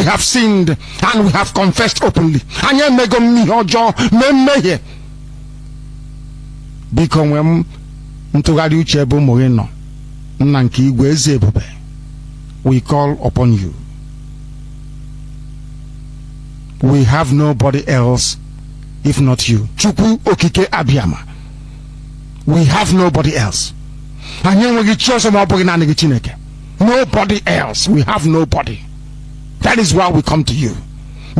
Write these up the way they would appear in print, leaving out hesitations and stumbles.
have sinned and we have confessed openly. Anya mego mi ojo memeye. Biko nwem ntugari uche ebe ụmụ nọ nna nke igwe eze ebube. We call upon you. We have nobody else if not you. Chukwu okike abịama. We have nobody else. Anyị enweghị chi ọzọ ma ọ bụghị naanị gị Chineke. Nobody else. We have nobody. That is why we come to you.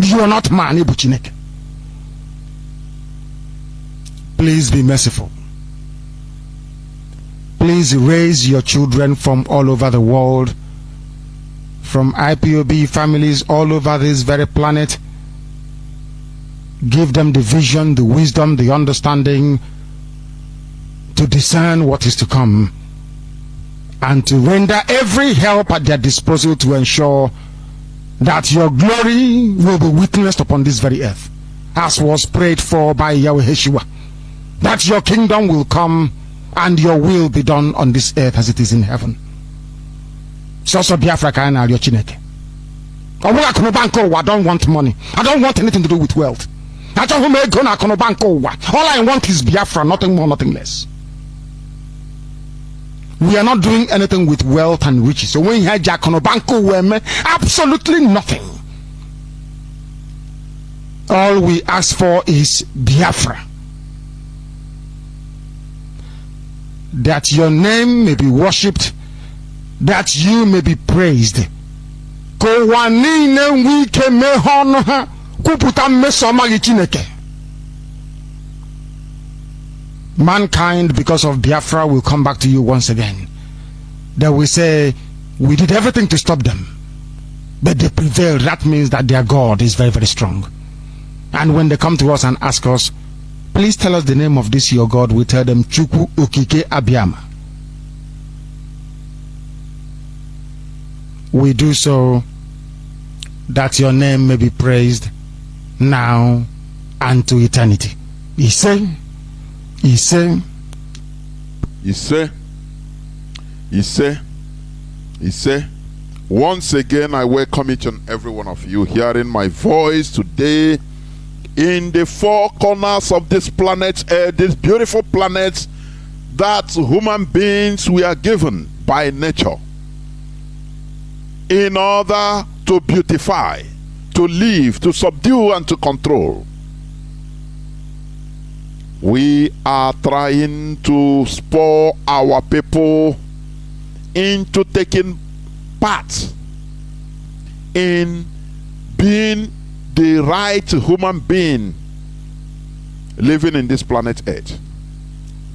You are not man, Ibu Chineke. Please be merciful. Please raise your children from all over the world, from IPOB families all over this very planet. Give them the vision, the wisdom, the understanding to discern what is to come, and to render every help at their disposal to ensure that your glory will be witnessed upon this very earth, as was prayed for by Yahweh Yeshua, that your kingdom will come and your will be done on this earth as it is in heaven. So Biafra ka na arịọ Chineke. I don't want money. I don't want anything to do with wealth. All I want is Biafra, nothing more, nothing less. We are not doing anything with wealth and riches. So when you have Jaconobanko, absolutely nothing. All we ask for is Biafra. That your name may be worshipped, that you may be praised. Mankind, because of Biafra, will come back to you once again. They will say, we did everything to stop them, but they prevailed. That means that their God is very, very strong. And when they come to us and ask us, please tell us the name of this your God, we tell them, Chukwu Okike Abiyama. We do so that your name may be praised now and to eternity. He said, once again, I welcome each and every one of you hearing my voice today in the four corners of this planet, this beautiful planet that human beings we are given by nature in order to beautify, to live, to subdue, and to control. We are trying to spur our people into taking part in being the right human being living in this planet Earth,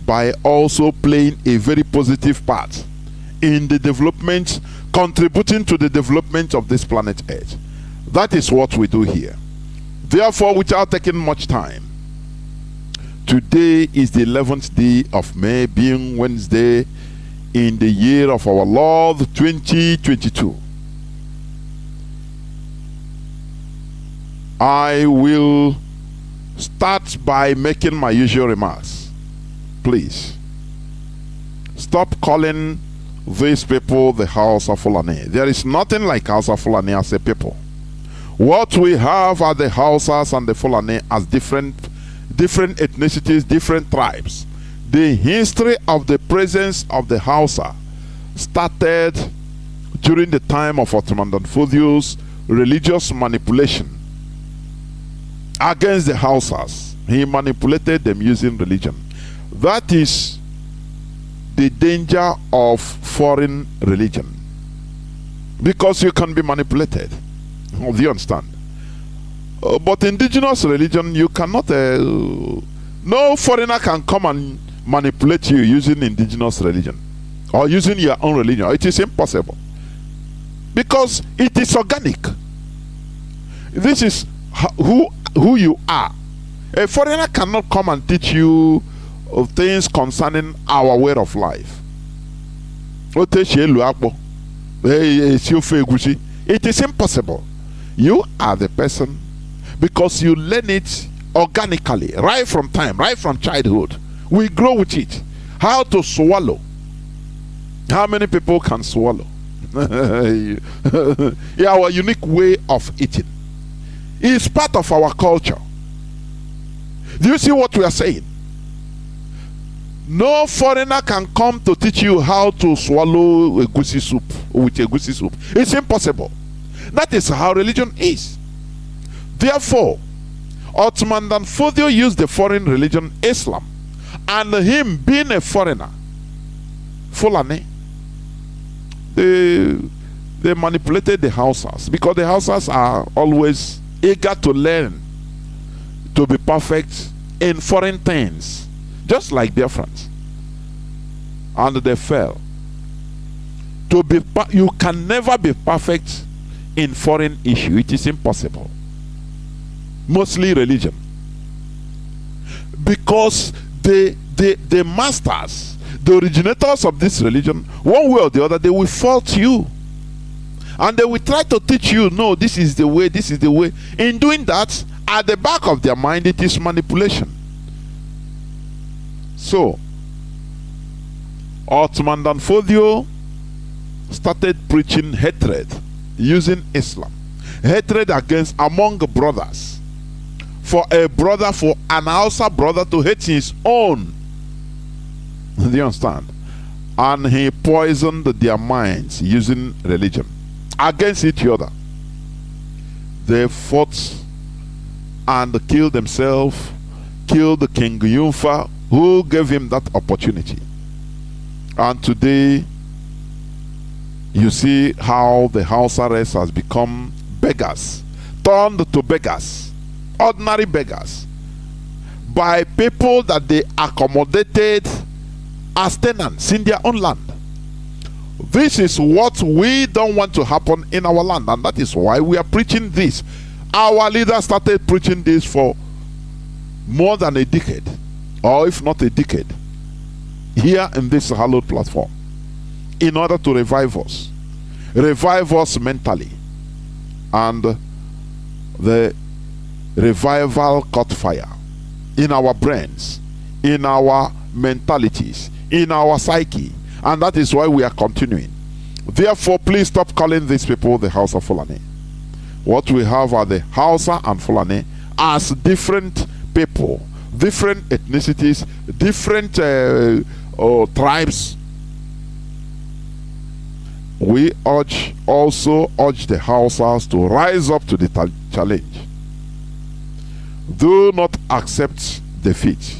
by also playing a very positive part in the development, contributing to the development of this planet Earth. That is what we do here. Therefore, without taking much time, today is the 11th day of May, being Wednesday in the year of our Lord 2022. I will start by making my usual remarks. Please stop calling these people the Hausa Fulani. There is nothing like Hausa Fulani as a people. What we have are the Hausas and the Fulani as different ethnicities, different tribes. The history of the presence of the Hausa started during the time of Ottoman Danfoudio's religious manipulation against the Hausas. He manipulated them using religion. That is the danger of foreign religion, because you can be manipulated. Do you understand? But indigenous religion, you cannot, no foreigner can come and manipulate you using indigenous religion or using your own religion. It is impossible, because it is organic. This is who you are. A foreigner cannot come and teach you things concerning our way of life. It is impossible. You are the person, because you learn it organically, right from time, right from childhood. We grow with it. How to swallow. How many people can swallow? Yeah, our unique way of eating is part of our culture. Do you see what we are saying? No foreigner can come to teach you how to swallow a goosey soup with a goosey soup. It's impossible. That is how religion is. Therefore, Ottoman Danfodio used the foreign religion Islam, and him being a foreigner, Fulani, they manipulated the Hausas, because the Hausas are always eager to learn, to be perfect in foreign things, just like Biafrans. And they fell. You can never be perfect in foreign issue. It is impossible. Mostly religion, because the masters, the originators of this religion, one way or the other, they will fault you, and they will try to teach you, no, this is the way, this is the way. In doing that, at the back of their mind, it is manipulation. So Ottoman Danfodio started preaching hatred using Islam, hatred against among brothers. For a brother, for an Hausa brother to hate his own. Do you understand? And he poisoned their minds using religion against each other. They fought and killed themselves, killed King Yunfa, who gave him that opportunity. And today, you see how the Hausa race has become beggars, turned to beggars. Ordinary beggars, by people that they accommodated as tenants in their own land. This is what we don't want to happen in our land, and that is why we are preaching this. Our leaders started preaching this for more than a decade, or if not a decade, here in this hallowed platform, in order to revive us mentally. And the revival caught fire in our brains, in our mentalities, in our psyche, and that is why we are continuing. Therefore, please stop calling these people the House of Fulani. What we have are the Hausa and Fulani as different people, different ethnicities, different tribes. We also urge the Hausas to rise up to the challenge. Do not accept defeat,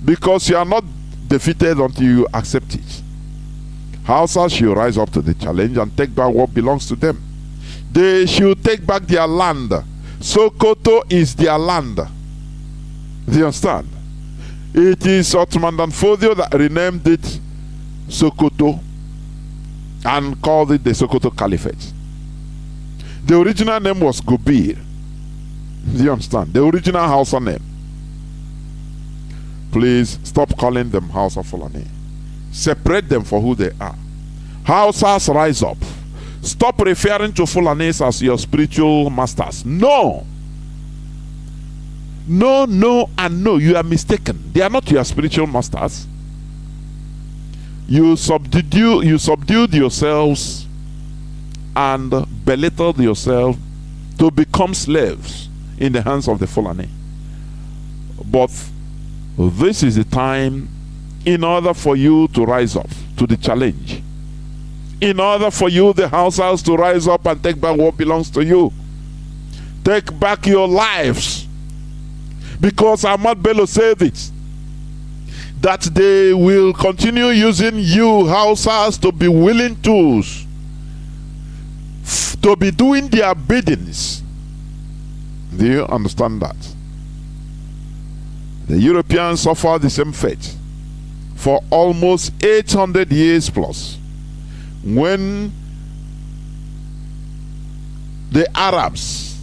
because you are not defeated until you accept it. Hausas should rise up to the challenge and take back what belongs to them. They should take back their land. Sokoto is their land. Do you understand? It is Ottoman Danfodio that renamed it Sokoto and called it the Sokoto Caliphate. The original name was Gobir. Do you understand? The original Hausa name. Please stop calling them Hausa Fulani. Separate them for who they are. Hausas, rise up. Stop referring to Fulanis as your spiritual masters. No. No, no, and no. You are mistaken. They are not your spiritual masters. You subdued yourselves and belittled yourself to become slaves in the hands of the Fulani. But this is the time, in order for you to rise up to the challenge, in order for you, the Hausas, to rise up and take back what belongs to you. Take back your lives, because Ahmad Bello said it, that they will continue using you Hausas to be willing tools, to be doing their biddings. Do you understand that? The Europeans suffered the same fate for almost 800 years plus, when the Arabs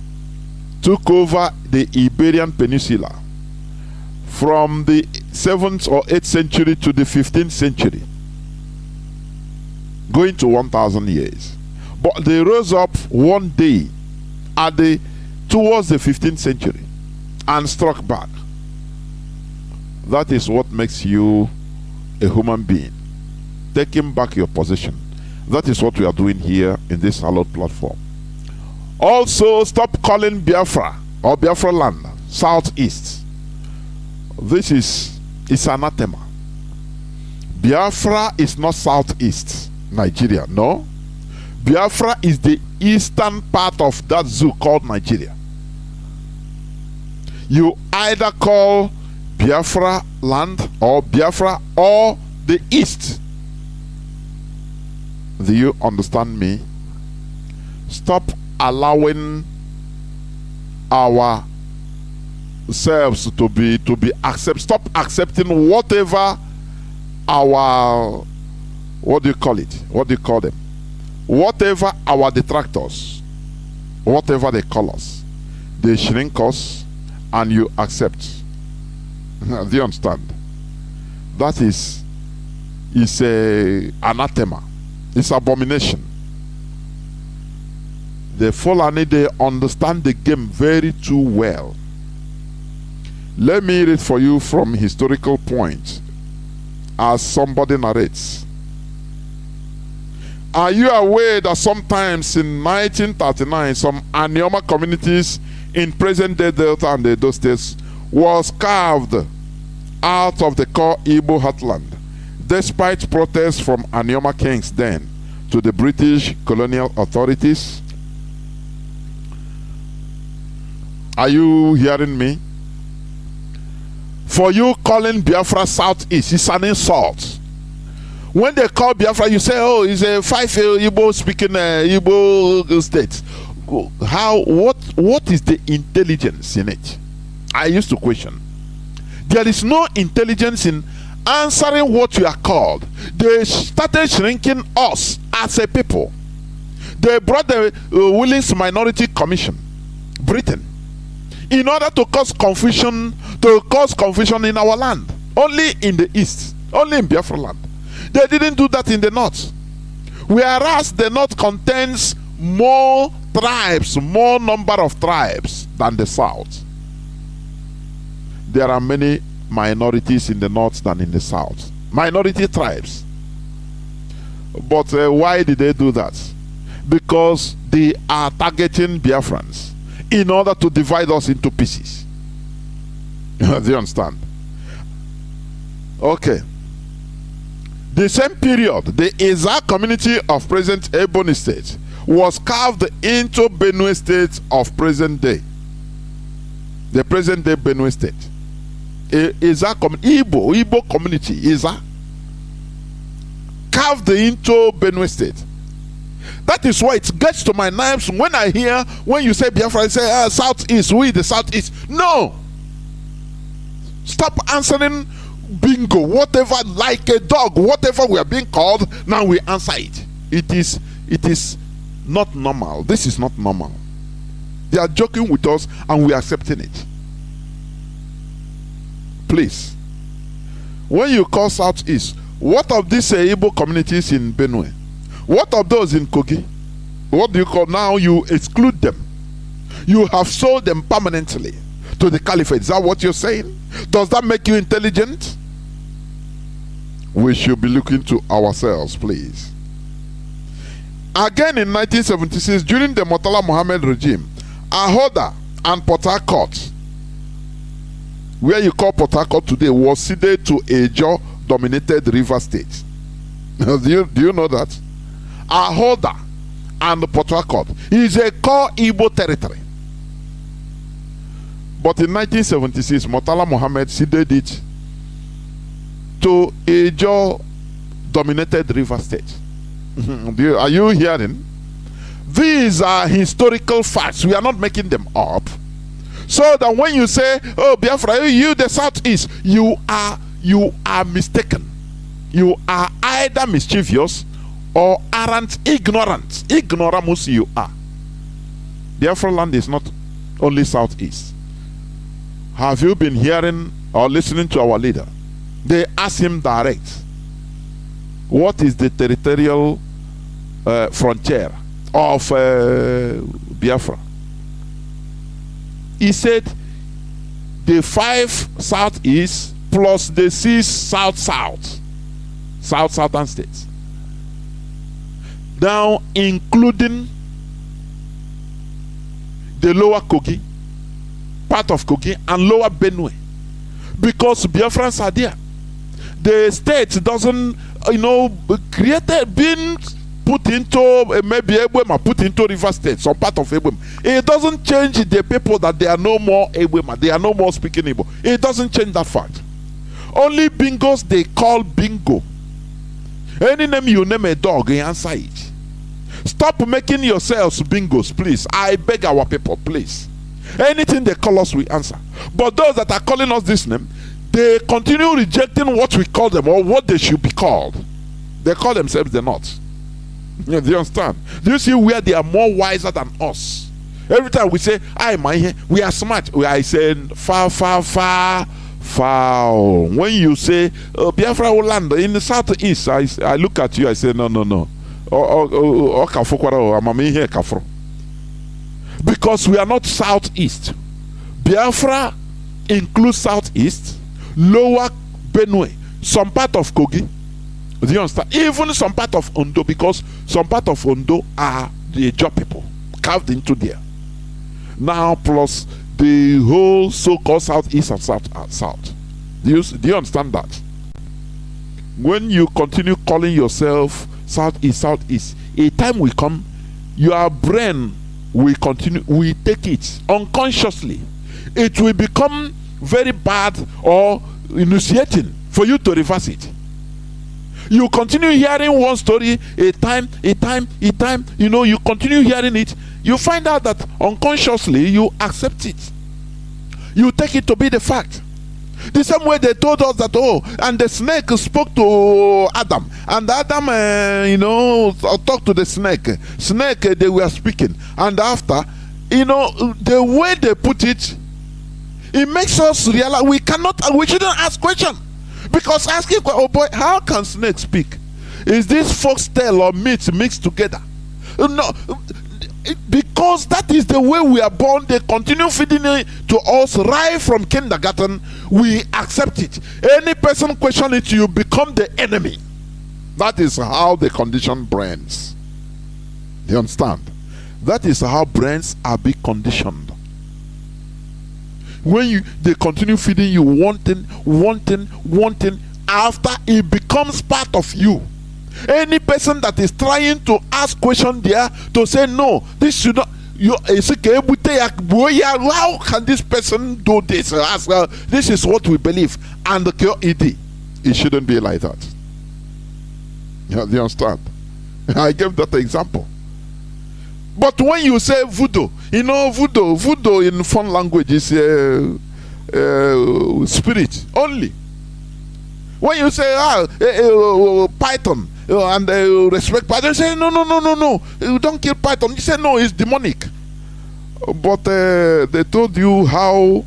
took over the Iberian Peninsula from the 7th or 8th century to the 15th century, going to 1,000 years. But they rose up one day towards the 15th century and struck back. That is what makes you a human being. Taking back your position That is what we are doing here in this hallowed platform. Also, stop calling Biafra or Biafra land southeast. This is anathema. Biafra is not southeast Nigeria, no. Biafra is the eastern part of that zoo called Nigeria. You either call Biafra land or Biafra or the east. Do you understand me? Stop allowing ourselves to be accept. Stop accepting whatever our, what do you call it? What do you call them? Whatever our detractors, whatever they call us, they shrink us and you accept. Do you understand? That is a anathema. It's abomination. The Fulani, they understand the game very too well. Let me read for you from historical point as somebody narrates. Are you aware that sometimes in 1939 some Anioma communities in present-day Delta and Edo states was carved out of the core Igbo heartland, despite protests from Anioma kings then to the British colonial authorities? Are you hearing me? For you calling Biafra southeast is an insult. When they call Biafra, you say, oh, it's a 5 Igbo speaking Igbo state. What is the intelligence in it? I used to question. There is no intelligence in answering what you are called. They started shrinking us as a people. They brought the Willings Minority Commission, Britain, in order to cause confusion in our land. Only in the east, only in Biafra land. They didn't do that in the north. Whereas the north contains more tribes, more number of tribes than the south. There are many minorities in the north than in the south. Minority tribes. But why did they do that? Because they are targeting Biafrans in order to divide us into pieces. Do you understand? Okay. The same period, the Eza community of present Ebonyi State was carved into Benue State of present day. The present day Benue State. Igbo community, Eza, carved into Benue State. That is why it gets to my nerves when I hear, when you say Biafra, I say, southeast, we the southeast. No! Stop answering bingo, whatever, like a dog, whatever we are being called, now we answer it. It is not normal. This is not normal. They are joking with us and we are accepting it. Please. When you call southeast, what of these Igbo communities in Benue? What of those in Kogi? What do you call now? You exclude them. You have sold them permanently to the caliphate. Is that what you're saying? Does that make you intelligent? We should be looking to ourselves, please. Again in 1976, during the Murtala Mohammed regime, Ahoda and Port Harcourt, where you call Port Harcourt today, was ceded to a Jaw-dominated river state. Do you know that? Ahoda and Port Harcourt is a core Igbo territory. But in 1976, Murtala Mohammed ceded it to a Jaw-dominated river state. Are you hearing? These are historical facts. We are not making them up. So that when you say, oh, Biafra, you the southeast, you are mistaken. You are either mischievous or arrant, ignorant. Ignoramus you are. Biafra land is not only southeast. Have you been hearing or listening to our leader? They ask him direct, what is the territorial frontier of Biafra? He said the 5 southeast plus the 6 southern states. now including the lower Kogi, part of Kogi, and lower Benue, because Biafrans are there. The state doesn't, created, being put into maybe Ebwema, put into River State, some part of Ebwema. It doesn't change the people that they are no more Ebwema, they are no more speaking Igbo. It doesn't change that fact. Only bingos they call bingo. Any name you name a dog, you answer it. Stop making yourselves bingos, please. I beg our people, please. Anything they call us, we answer. But those that are calling us this name, they continue rejecting what we call them or what they should be called. They call themselves they're not. Do you understand? Do you see where they are more wiser than us? Every time we say, I my we are smart. We are saying far, far, far, far. When you say Biafra will land in the southeast, I look at you, I say, no. Because we are not southeast. Biafra includes southeast, lower Benue, some part of Kogi. Do you understand? Even some part of Ondo, because some part of Ondo are the job people carved into there. Now plus the whole so-called southeast and south. Do you understand that? When you continue calling yourself southeast, a time will come, your brain will continue, we take it unconsciously. It will become very bad or initiating for you to reverse it. You continue hearing one story a time, you continue hearing it. You find out that unconsciously you accept it. You take it to be the fact. The same way they told us that, and the snake spoke to Adam, and Adam, talked to the snake. They were speaking, and after, the way they put it, it makes us realize we shouldn't ask questions. Because asking, oh boy, how can snake speak? Is this foxtail or meat mixed together? No, because that is the way we are born. They continue feeding it to us right from kindergarten. We accept it. Any person question it, you become the enemy. That is how they condition brains. You understand? That is how brains are being conditioned. When they continue feeding you wanting, after it becomes part of you. Any person that is trying to ask question there to say no, this should not, how can this person do this? This is what we believe, and it shouldn't be like that. You understand? I gave that example. But when you say voodoo, voodoo in foreign language is spirit only. When you say python and respect python, you say no, you don't kill python. You say no, it's demonic. But they told you how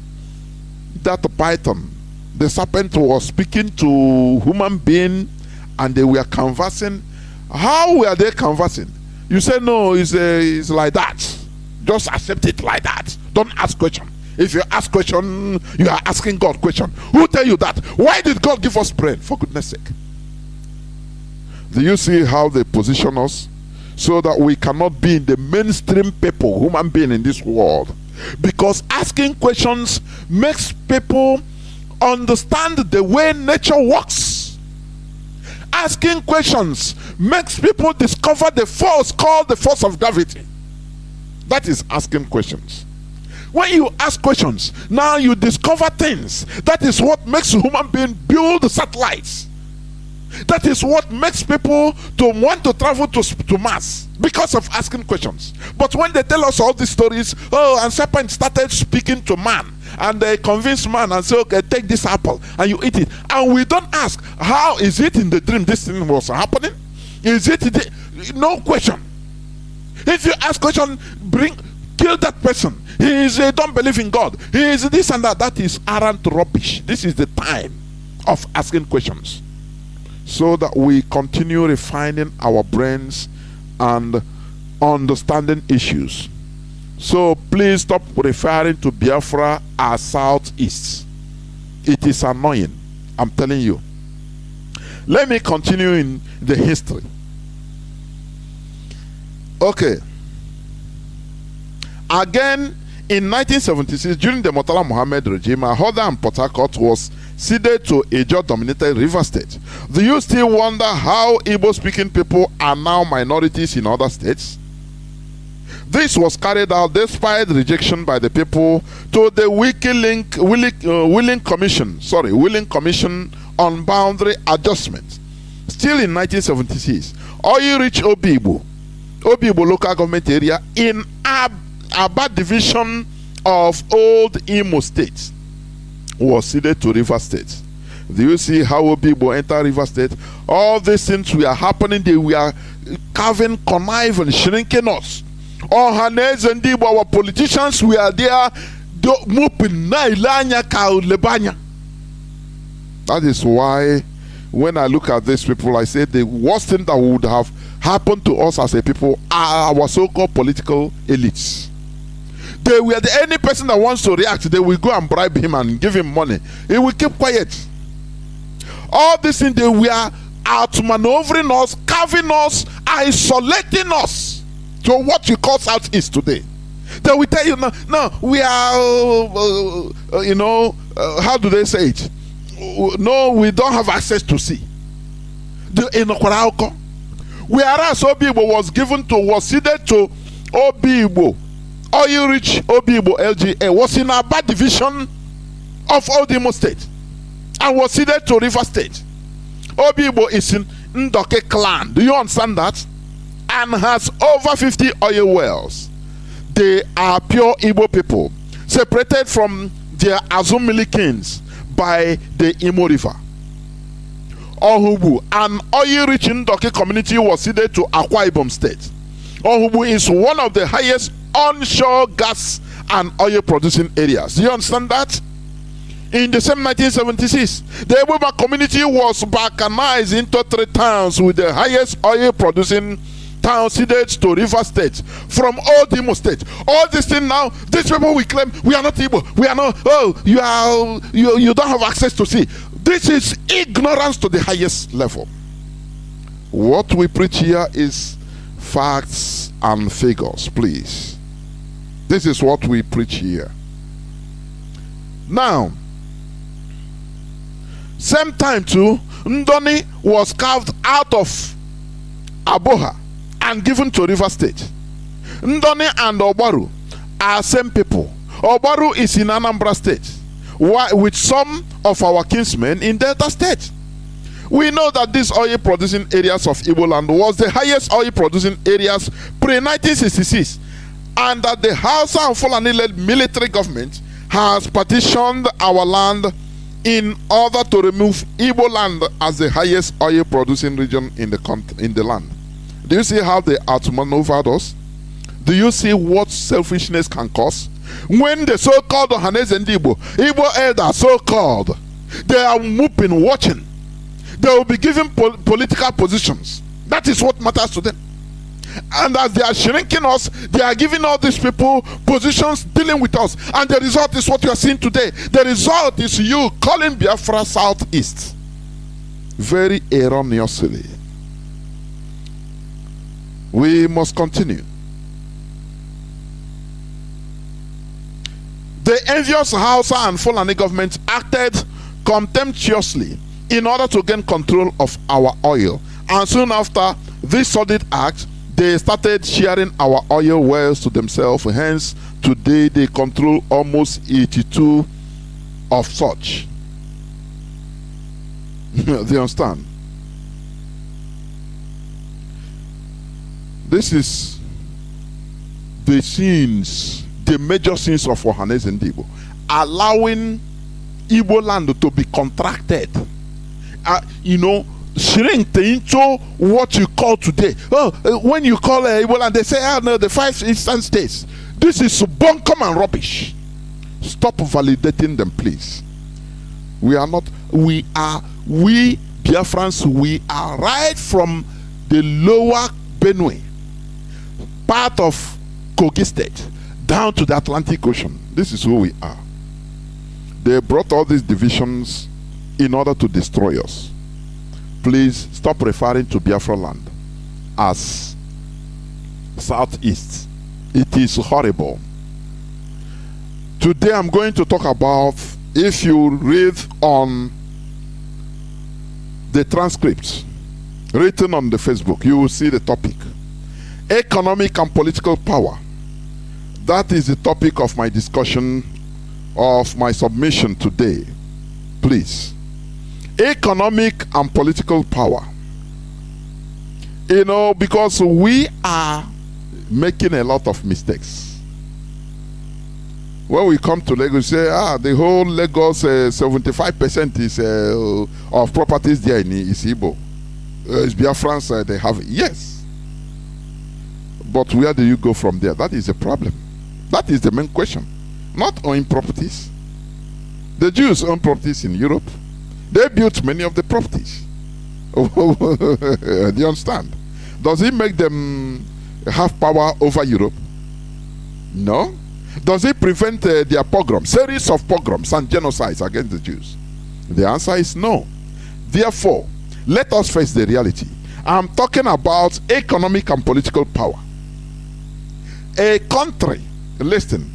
that python, the serpent, was speaking to human being, and they were conversing. How were they conversing? You say no, it's like that. Just accept it like that. Don't ask question. If you ask question, you are asking God question. Who tell you that? Why did God give us brain? For goodness sake. Do you see how they position us? So that we cannot be in the mainstream people, human being in this world. Because asking questions makes people understand the way nature works. Asking questions makes people discover the force called the force of gravity. That is asking questions. When you ask questions, now you discover things. That is what makes a human being build satellites. That is what makes people to want to travel to Mars, because of asking questions. But when they tell us all these stories, and serpent started speaking to man, and they convince man and say, okay, take this apple and you eat it, and we don't ask, how is it in the dream this thing was happening? Is it no question? If you ask question, kill that person. He don't believe in God. He is this and that. That is arrant rubbish. This is the time of asking questions, so that we continue refining our brains and understanding issues. So please stop referring to Biafra as Southeast. It is annoying, I'm telling you. Let me continue in the history. Okay. Again, in 1976, during the Murtala Mohammed regime, Ahoda and Port Harcourt was ceded to a Ijaw-dominated River State. Do you still wonder how Igbo-speaking people are now minorities in other states? This was carried out despite rejection by the people to the Willing Commission on Boundary Adjustment. Still in 1976, oil-rich Obigbo local government area in Aba division of Old Imo State was ceded to River State. Do you see how Obigbo enter River State? All these things were happening. They were carving, conniving, shrinking us. All Hanez and our politicians were there. That is why when I look at these people, I say the worst thing that would have happened to us as a people are our so-called political elites. They were any person that wants to react, they will go and bribe him and give him money. He will keep quiet. All these things, they were outmaneuvering us, carving us, isolating us to what you call Southeast today. They will tell you, no, we are, how do they say it? No, we don't have access to sea. Whereas Obigbo was ceded to Obigbo, oil-rich Obigbo LGA, was in a bad division of Old Imo State and was ceded to River State. Obigbo is in Ndoke clan. Do you understand that? And has over 50 oil wells. They are pure Igbo people, separated from their Azumili kings by the Imo River. Ohubu, an oil-rich Ndoke community, was ceded to Akwa Ibom State. Ohubu is one of the highest onshore gas and oil producing areas. Do you understand that? In the same 1976, the Ebuba community was balkanized into 3 towns with the highest oil producing towns ceded to River State from Old Imo State. All these things now, these people will claim we are not Igbo. We are not. Oh, you don't have access to sea. This is ignorance to the highest level. What we preach here is facts and figures, please. This is what we preach here. Now, same time too, Ndoni was carved out of Aboha and given to River State. Ndoni and Obaru are same people. Obaru is in Anambra State, with some of our kinsmen in Delta State. We know that these oil producing areas of Igbo land was the highest oil producing areas pre-1966, and that the Hausa and Fulani-led military government has partitioned our land in order to remove Igbo land as the highest oil producing region in the land. Do you see how they outmaneuvered us? Do you see what selfishness can cause? When the so-called Ohanes and Igbo elders, so-called, they are moving, watching, they will be given political positions. That is what matters to them. And as they are shrinking us, they are giving all these people positions dealing with us. And the result is what you are seeing today. The result is you calling Biafra Southeast. Very erroneously. We must continue. The envious Hausa and Fulani governments acted contemptuously in order to gain control of our oil. And soon after this sordid act, they started sharing our oil wells to themselves. Hence, today they control almost 82 of such. Do you understand? This is the sins, the major sins of Ohanes and Igbo, allowing Igbo land to be contracted. Shrink into what you call today. When you call Igbo land, they say, no, the 5 eastern states. This is bunkum and rubbish. Stop validating them, please. We Biafrans, we are right from the lower Benue, part of Kogi State, down to the Atlantic Ocean. This is who we are. They brought all these divisions in order to destroy us. Please stop referring to Biafra land as southeast. It is horrible. Today I'm going to talk about, if you read on the transcripts written on the Facebook, you will see the topic. Economic and political power. That is the topic of my discussion, of my submission today. Please. Economic and political power. You know, because we are making a lot of mistakes. When we come to Lagos, say, the whole Lagos 75% is of properties there is Igbo. It's Biafrans, they have it. Yes. But where do you go from there? That is the problem. That is the main question. Not owning properties. The Jews own properties in Europe. They built many of the properties. Do you understand? Does it make them have power over Europe? No. Does it prevent their pogroms, series of pogroms and genocides against the Jews? The answer is no. Therefore, let us face the reality. I'm talking about economic and political power. A country, listen,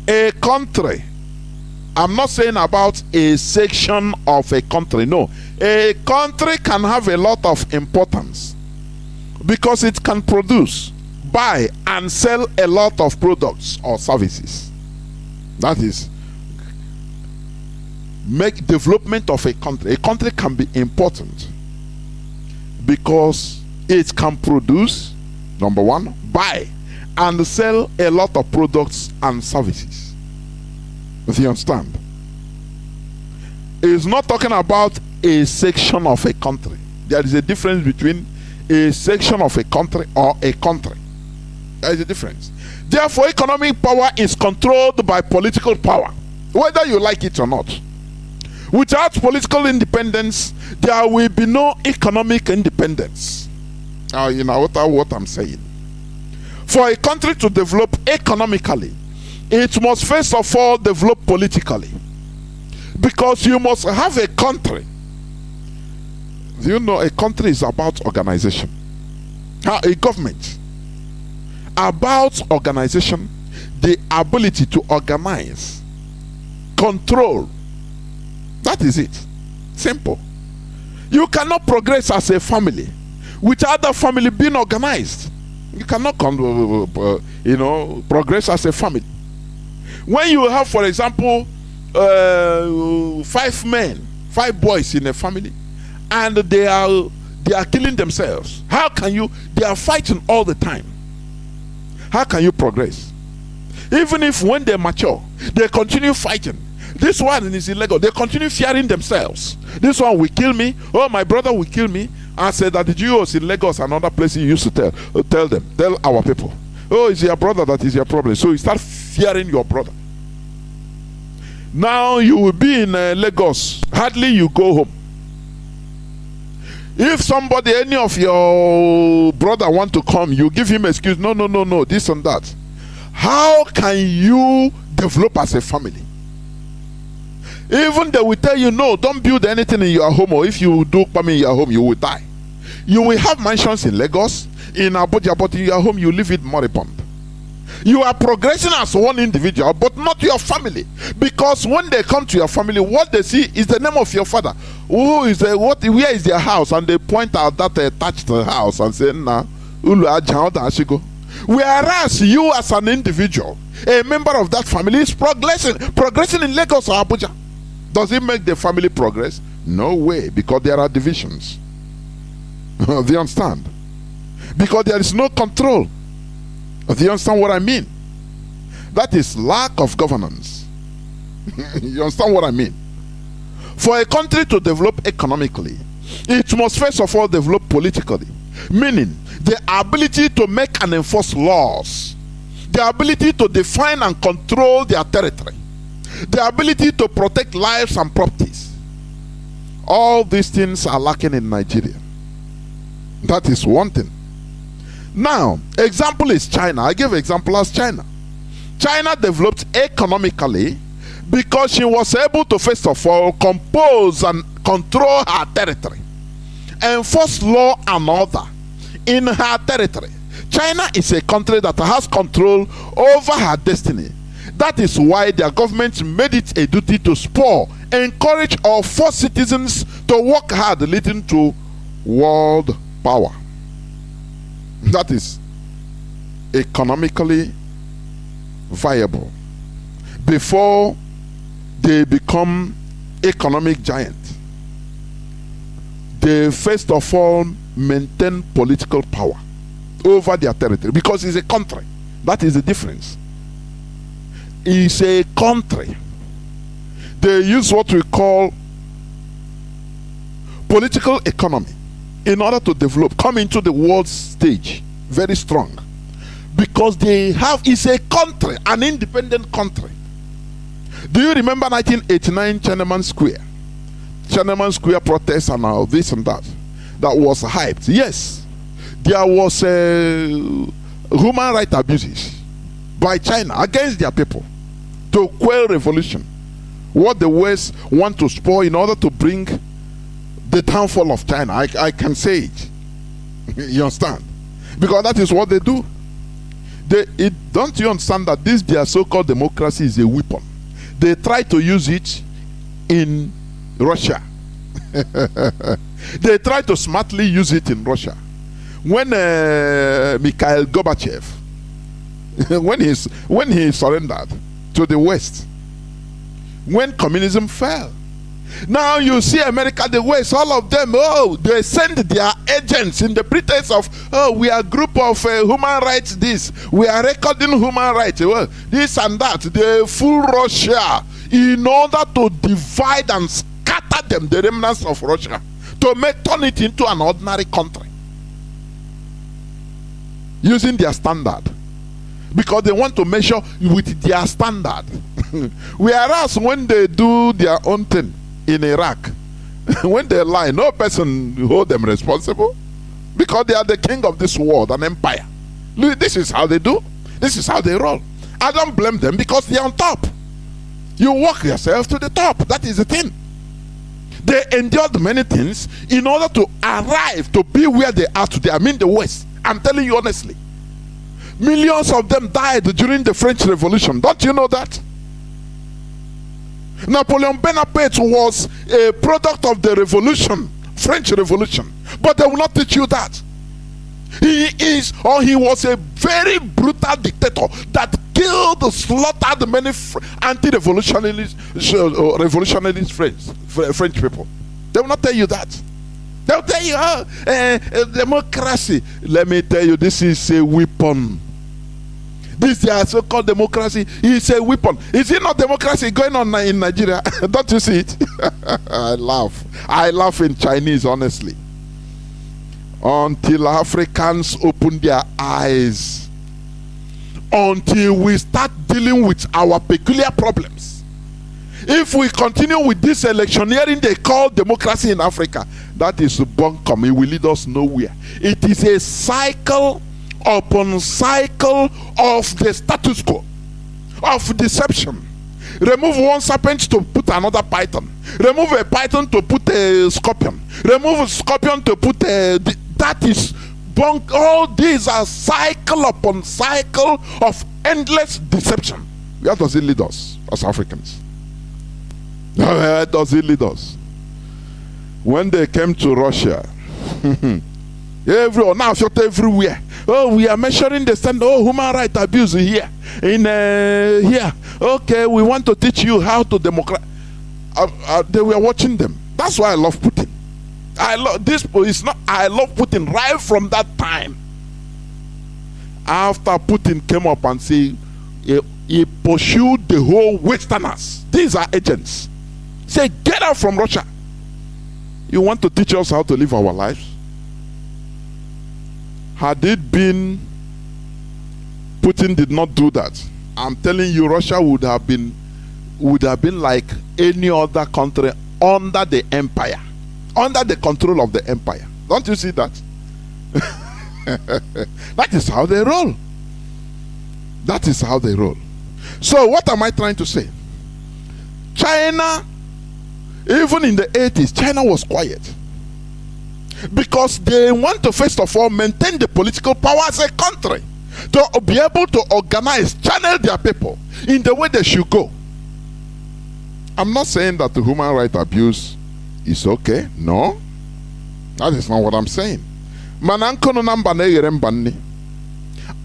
a country, I'm not saying about a section of a country, no. A country can have a lot of importance because it can produce, buy and sell a lot of products or services. That is, make development of a country. A country can be important because it can produce, number one, buy and sell a lot of products and services. Do you understand? It's not talking about a section of a country. There is a difference between a section of a country or a country. There is a difference. Therefore, economic power is controlled by political power, whether you like it or not. Without political independence, there will be no economic independence. You know what I'm saying? For a country to develop economically, it must first of all develop politically. Because you must have a country. Do you know a country is about organization? A government. About organization, the ability to organize, control. That is it. Simple. You cannot progress as a family without the family being organized. You cannot progress as a family. When you have, for example, 5 men, 5 boys in a family, and they are killing themselves, how can you? They are fighting all the time. How can you progress? Even if when they mature, they continue fighting. This one is illegal. They continue fearing themselves. This one will kill me. Oh, my brother will kill me. I said that the Jews in Lagos and other places you used to tell our people, oh, it's your brother that is your problem. So you start fearing your brother. Now you will be in Lagos. Hardly you go home. If somebody, any of your brother want to come, you give him excuse. No, this and that. How can you develop as a family? Even they will tell you, no, don't build anything in your home, or if you do come in your home, you will die. You will have mansions in Lagos, in Abuja, but in your home, you live it moribund. You are progressing as one individual, but not your family. Because when they come to your family, what they see is the name of your father. Who is where is their house? And they point out that attached house and say, nah, whereas you as an individual, a member of that family, is progressing in Lagos or Abuja. Does it make the family progress? No way, because there are divisions. Do you understand? Because there is no control. Do you understand what I mean? That is lack of governance. You understand what I mean? For a country to develop economically, it must first of all develop politically. Meaning, the ability to make and enforce laws. The ability to define and control their territory. The ability to protect lives and properties. All these things are lacking in Nigeria. That is one thing. Now, example is China. I give example as China. China developed economically because she was able to first of all compose and control her territory, enforce law and order in her territory. China is a country that has control over her destiny. That is why their government made it a duty to spur, encourage, or force citizens to work hard, leading to world power. That is economically viable. Before they become economic giant, they first of all maintain political power over their territory, because it's a country. That is the difference. It's a country. They use what we call political economy in order to develop, come into the world stage very strong, because they have, it's a country, an independent country. Do you remember 1989 Tiananmen Square? Tiananmen Square protests and all this and that was hyped. Yes, there was human rights abuses by China against their people to quell revolution, what the West want to spoil in order to bring the downfall of China. I can say it. You understand? Because that is what they do. Don't you understand that this their so-called democracy is a weapon? They try to use it in Russia. They try to smartly use it in Russia. When Mikhail Gorbachev, when he surrendered to the West, when communism fell, now you see America, the West, all of them, they send their agents in the pretense of, we are a group of human rights, this, we are recording human rights, this and that. They fool Russia in order to divide and scatter them, the remnants of Russia, to turn it into an ordinary country, using their standard, because they want to measure with their standard. Whereas when they do their own thing in Iraq, when they lie, no person hold them responsible, because they are the king of this world, an empire. This is how they do. This is how they roll. I don't blame them, because they are on top. You work yourself to the top. That is the thing. They endured many things in order to arrive to be where they are today. I mean the West. I'm telling you honestly. Millions of them died during the French Revolution. Don't you know that? Napoleon Bonaparte was a product of the revolution, French Revolution. But they will not teach you that. He was a very brutal dictator that killed, slaughtered many anti-revolutionary French people. They will not tell you that. They'll tell you, democracy. Let me tell you, this is a weapon. This so-called democracy is a weapon. Is it not democracy going on in Nigeria? Don't you see it? I laugh. I laugh in Chinese, honestly. Until Africans open their eyes, until we start dealing with our peculiar problems. If we continue with this electioneering they call democracy in Africa, that is bunkum. It will lead us nowhere. It is a cycle upon cycle of the status quo, of deception. Remove one serpent to put another python. Remove a python to put a scorpion. Remove a scorpion to put a... That is bunk. All these are cycle upon cycle of endless deception. Where does it lead us as Africans? Where does it lead us? When they came to Russia, now everywhere. Oh, we are measuring the standard. Oh, human rights abuse here. Here. Okay, we want to teach you how to democratize. They were watching them. That's why I love Putin. I love this. It's not. I love Putin right from that time. After Putin came up and said, he pursued the whole Westerners. These are agents. Say, get out from Russia. You want to teach us how to live our lives? Had it been Putin did not do that, I'm telling you, Russia would have been like any other country under the empire, under the control of the empire. Don't you see that? That is how they roll. That is how they roll. So what am I trying to say? China, even in the 80s, China was quiet. Because they want to first of all maintain the political power as a country, to be able to organize, channel their people in the way they should go. I'm not saying that the human rights abuse is okay. No, that is not what I'm saying.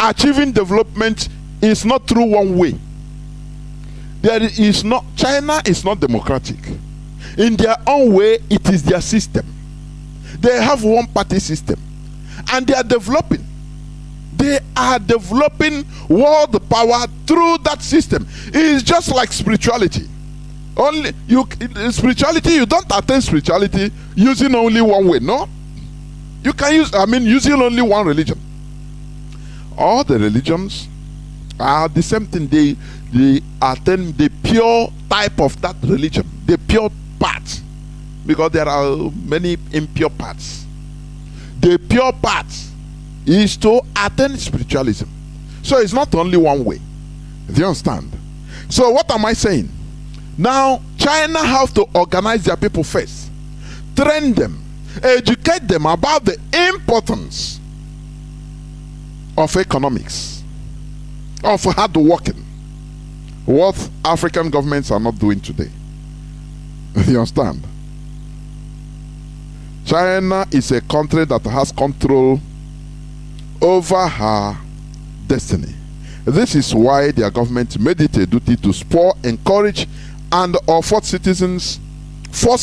Achieving development is not through one way. There is not, China is not democratic. In their own way, it is their system. They have one party system, and they are developing. They are developing world power through that system. It is just like spirituality. Only spirituality, you don't attain spirituality using only one way. No, you can use, using only one religion. All the religions are the same thing. They attain the pure type of that religion, the pure part, because there are many impure parts. The pure part is to attain spiritualism. So it's not only one way. Do you understand? So what am I saying? Now China have to organize their people first, train them, educate them about the importance of economics, of hard working, what African governments are not doing today. You understand? China is a country that has control over her destiny. This is why their government made it a duty to spur, encourage, and force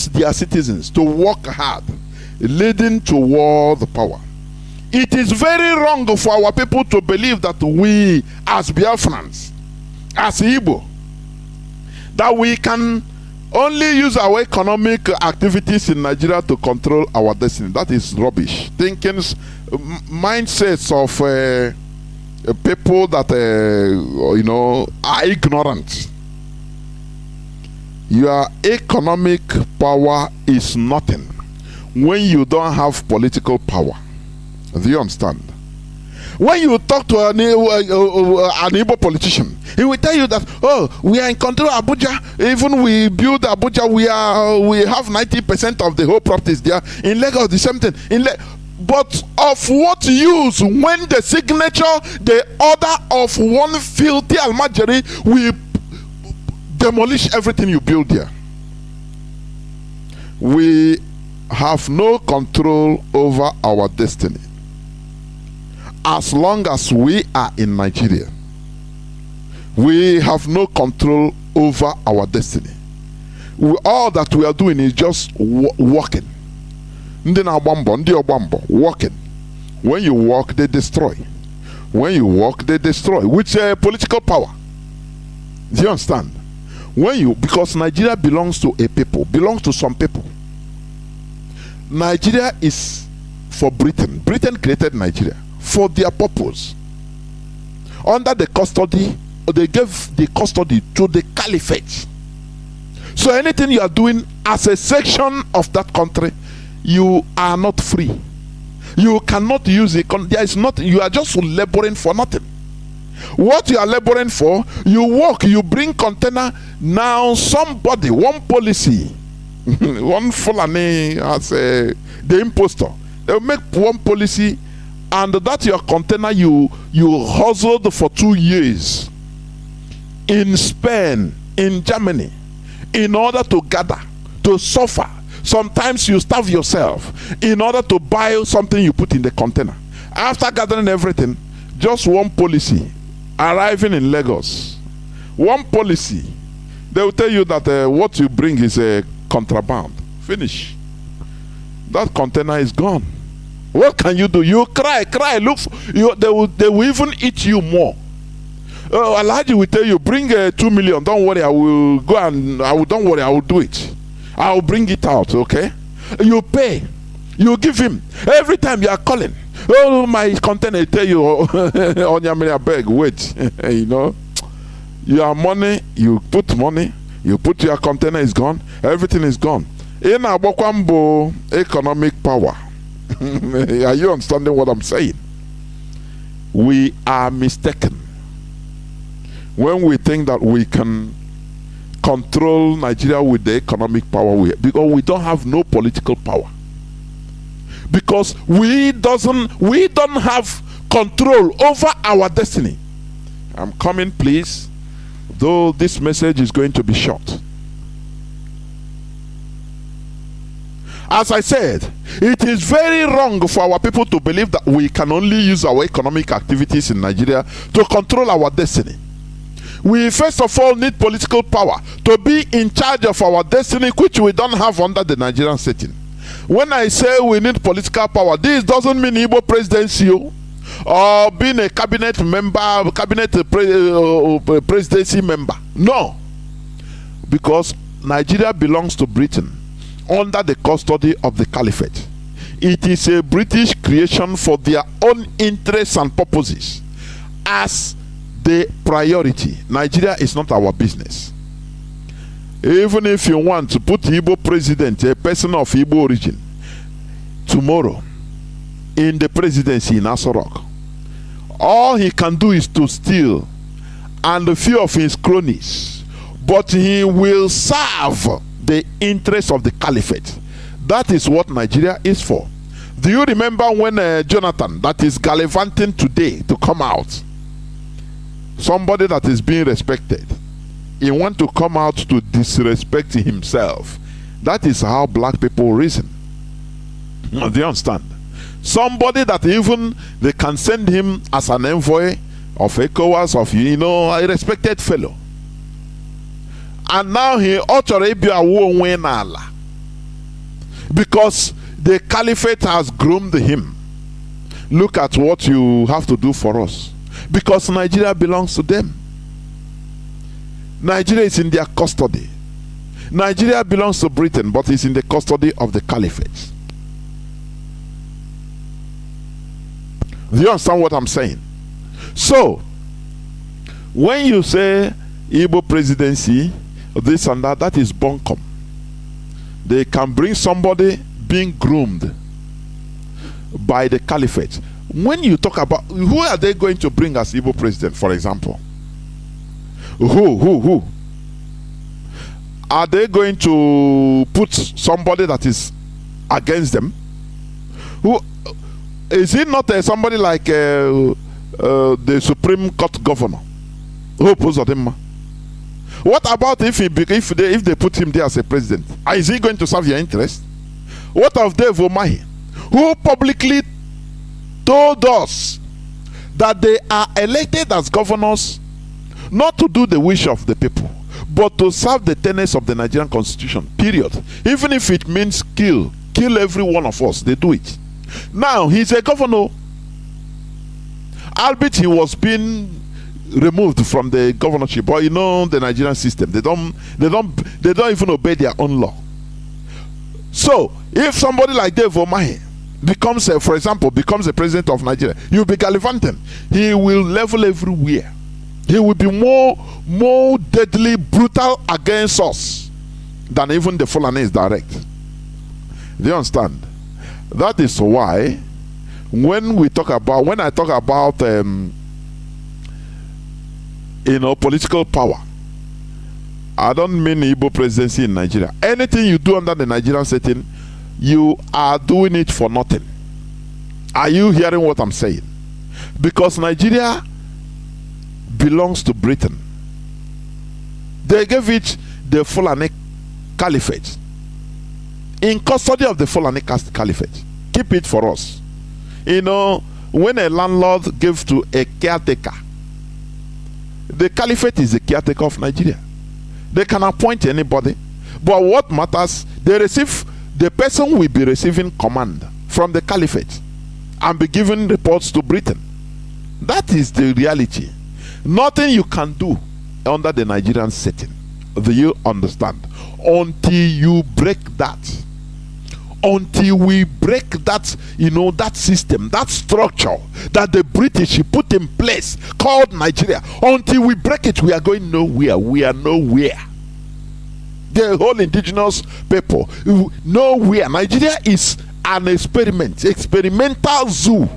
their citizens to work hard, leading toward power. It is very wrong for our people to believe that we, as Biafrans, as Igbo, that we can only use our economic activities in Nigeria to control our destiny. That is rubbish. Thinkings, mindsets of people that are ignorant. Your economic power is nothing when you don't have political power. Do you understand? When you talk to an Igbo politician, he will tell you that, oh, we are in control of Abuja. Even we build Abuja, we have 90% of the whole properties there. In Lagos, the same thing. But of what use when the signature, the order of one filthy almajiri will demolish everything you build there? We have no control over our destiny. As long as we are in Nigeria, we have no control over our destiny. All that we are doing is just walking. Walking. When you walk, they destroy. When you walk, they destroy. With political power. Do you understand? Because Nigeria belongs to a people, belongs to some people. Nigeria is for Britain. Britain created Nigeria for their purpose. Under the custody, they gave the custody to the caliphate. So anything you are doing as a section of that country, you are not free. You cannot use it. There is not. You are just laboring for nothing. What you are laboring for, you work, you bring container. Now somebody, one policy, one Fulani as the impostor, they will make one policy, and that your container you hustled for 2 years in Spain, in Germany, in order to gather, to suffer. Sometimes you starve yourself in order to buy something you put in the container. After gathering everything, just one policy arriving in Lagos, one policy, they will tell you that what you bring is a contraband. Finish. That container is gone. What can you do? You cry, look. They will even eat you more. Alhaji will tell you, bring 2 million. Don't worry, I will go and don't worry, I will do it. I will bring it out. Okay? You pay. You give him every time you are calling. Oh, my container, tell you on your beg. Wait, your money. You put money. You put your container is gone. Everything is gone. In Abokwambo economic power. Are you understanding what I'm saying? We are mistaken when we think that we can control Nigeria with the economic power because we don't have no political power. because we don't have control over our destiny. I'm coming, please, though this message is going to be short. As I said, it is very wrong for our people to believe that we can only use our economic activities in Nigeria to control our destiny. We first of all need political power to be in charge of our destiny, which we don't have under the Nigerian setting. When I say we need political power, this doesn't mean Igbo presidency or being a cabinet member, presidency member. No. Because Nigeria belongs to Britain under the custody of the Caliphate. It is a British creation for their own interests and purposes as the priority. Nigeria is not our business. Even if you want to put Igbo president, a person of Igbo origin, tomorrow in the presidency in Aso Rock, all he can do is to steal and a few of his cronies, but he will serve the interests of the Caliphate. That is what Nigeria is for. Do you remember when Jonathan, that is gallivanting today to come out, somebody that is being respected, he want to come out to disrespect himself? That is how black people reason. Do you understand? Somebody that even they can send him as an envoy of ECOWAS, of a respected fellow, and now he because the Caliphate has groomed him. Look at what you have to do for us, because Nigeria belongs to them. Nigeria is in their custody. Nigeria belongs to Britain, but is in the custody of the Caliphate. Do you understand what I'm saying? So when you say Igbo presidency, this and that, that is bunkum. They can bring somebody being groomed by the Caliphate. When you talk about who are they going to bring as Igbo president, for example? Who? Are they going to put somebody that is against them? Who is it? Not somebody like the Supreme Court governor? Who pulls on him? What about if they put him there as a president? Is he going to serve your interest? What of Dave Umahi, who publicly told us that they are elected as governors not to do the wish of the people, but to serve the tenets of the Nigerian constitution, period. Even if it means kill every one of us, they do it. Now he's a governor, albeit he was being removed from the governorship. But the Nigerian system, they don't even obey their own law. So if somebody like Dave Umahi becomes for example the president of Nigeria, you'll be gallivanting. He will level everywhere. He will be more deadly, brutal against us than even the Fulanese direct. Do you understand? That is why when I talk about political power, I don't mean Igbo presidency in Nigeria. Anything you do under the Nigerian setting, you are doing it for nothing. Are you hearing what I'm saying? Because Nigeria belongs to Britain. They gave it the Fulani Caliphate, in custody of the Fulani Caliphate. Keep it for us. When a landlord gives to a caretaker, the Caliphate is the caretaker of Nigeria. They can appoint anybody, but what matters, the person will be receiving command from the Caliphate and be giving reports to Britain. That is the reality. Nothing you can do under the Nigerian setting. Do you understand? Until you break that. Until we break that, that system, that structure that the British put in place called Nigeria. Until we break it, we are going nowhere. We are nowhere. The whole indigenous people, nowhere. Nigeria is an experimental zoo.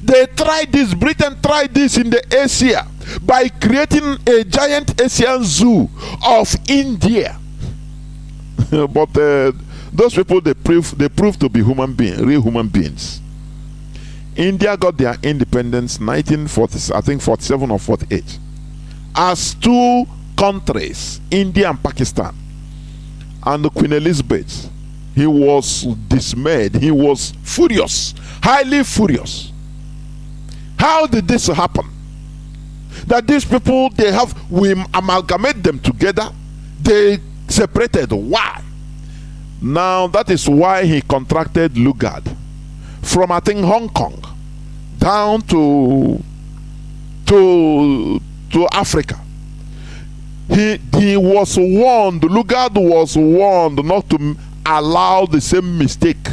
They tried this, Britain tried this in the Asia by creating a giant Asian zoo of India. But Those people, they prove to be real human beings. India got their independence 1940, I think 47 or 48, as two countries, India and Pakistan. And Queen Elizabeth, he was dismayed, he was furious, highly furious. How did this happen? That these people, we amalgamate them together, they separated. Why? Now that is why he contracted Lugard from, I think, Hong Kong down to Africa. He was warned, Lugard was warned not to allow the same mistake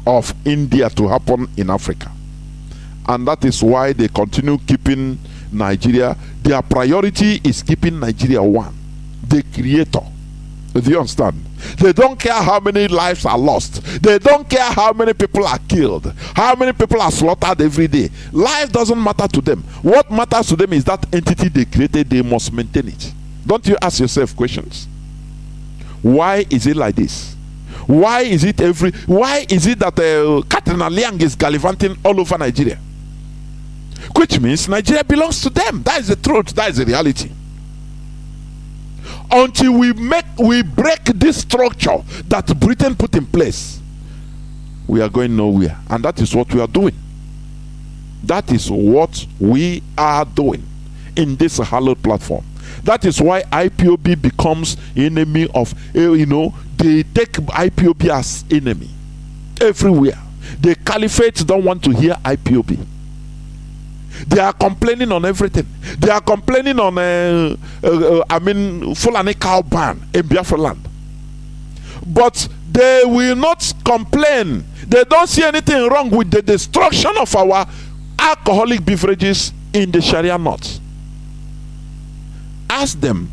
of India to happen in Africa. And that is why they continue keeping Nigeria. Their priority is keeping Nigeria one, the creator. Do you understand? They don't care how many lives are lost. They don't care how many people are killed, how many people are slaughtered every day. Life doesn't matter to them. What matters to them is that entity they created. They must maintain it. Don't you ask yourself questions? Why is it like this? Why is it that Katrina Liang is gallivanting all over Nigeria? Which means Nigeria belongs to them. That is the truth. That is the reality. Until we break this structure that Britain put in place, we are going nowhere. And that is what we are doing. That is what we are doing in this hallowed platform. That is why IPOB becomes enemy of, they take IPOB as enemy everywhere. The caliphate don't want to hear IPOB. They are complaining on everything. They are complaining on, Fulani cow ban in Biafra land. But they will not complain. They don't see anything wrong with the destruction of our alcoholic beverages in the Sharia North. Ask them,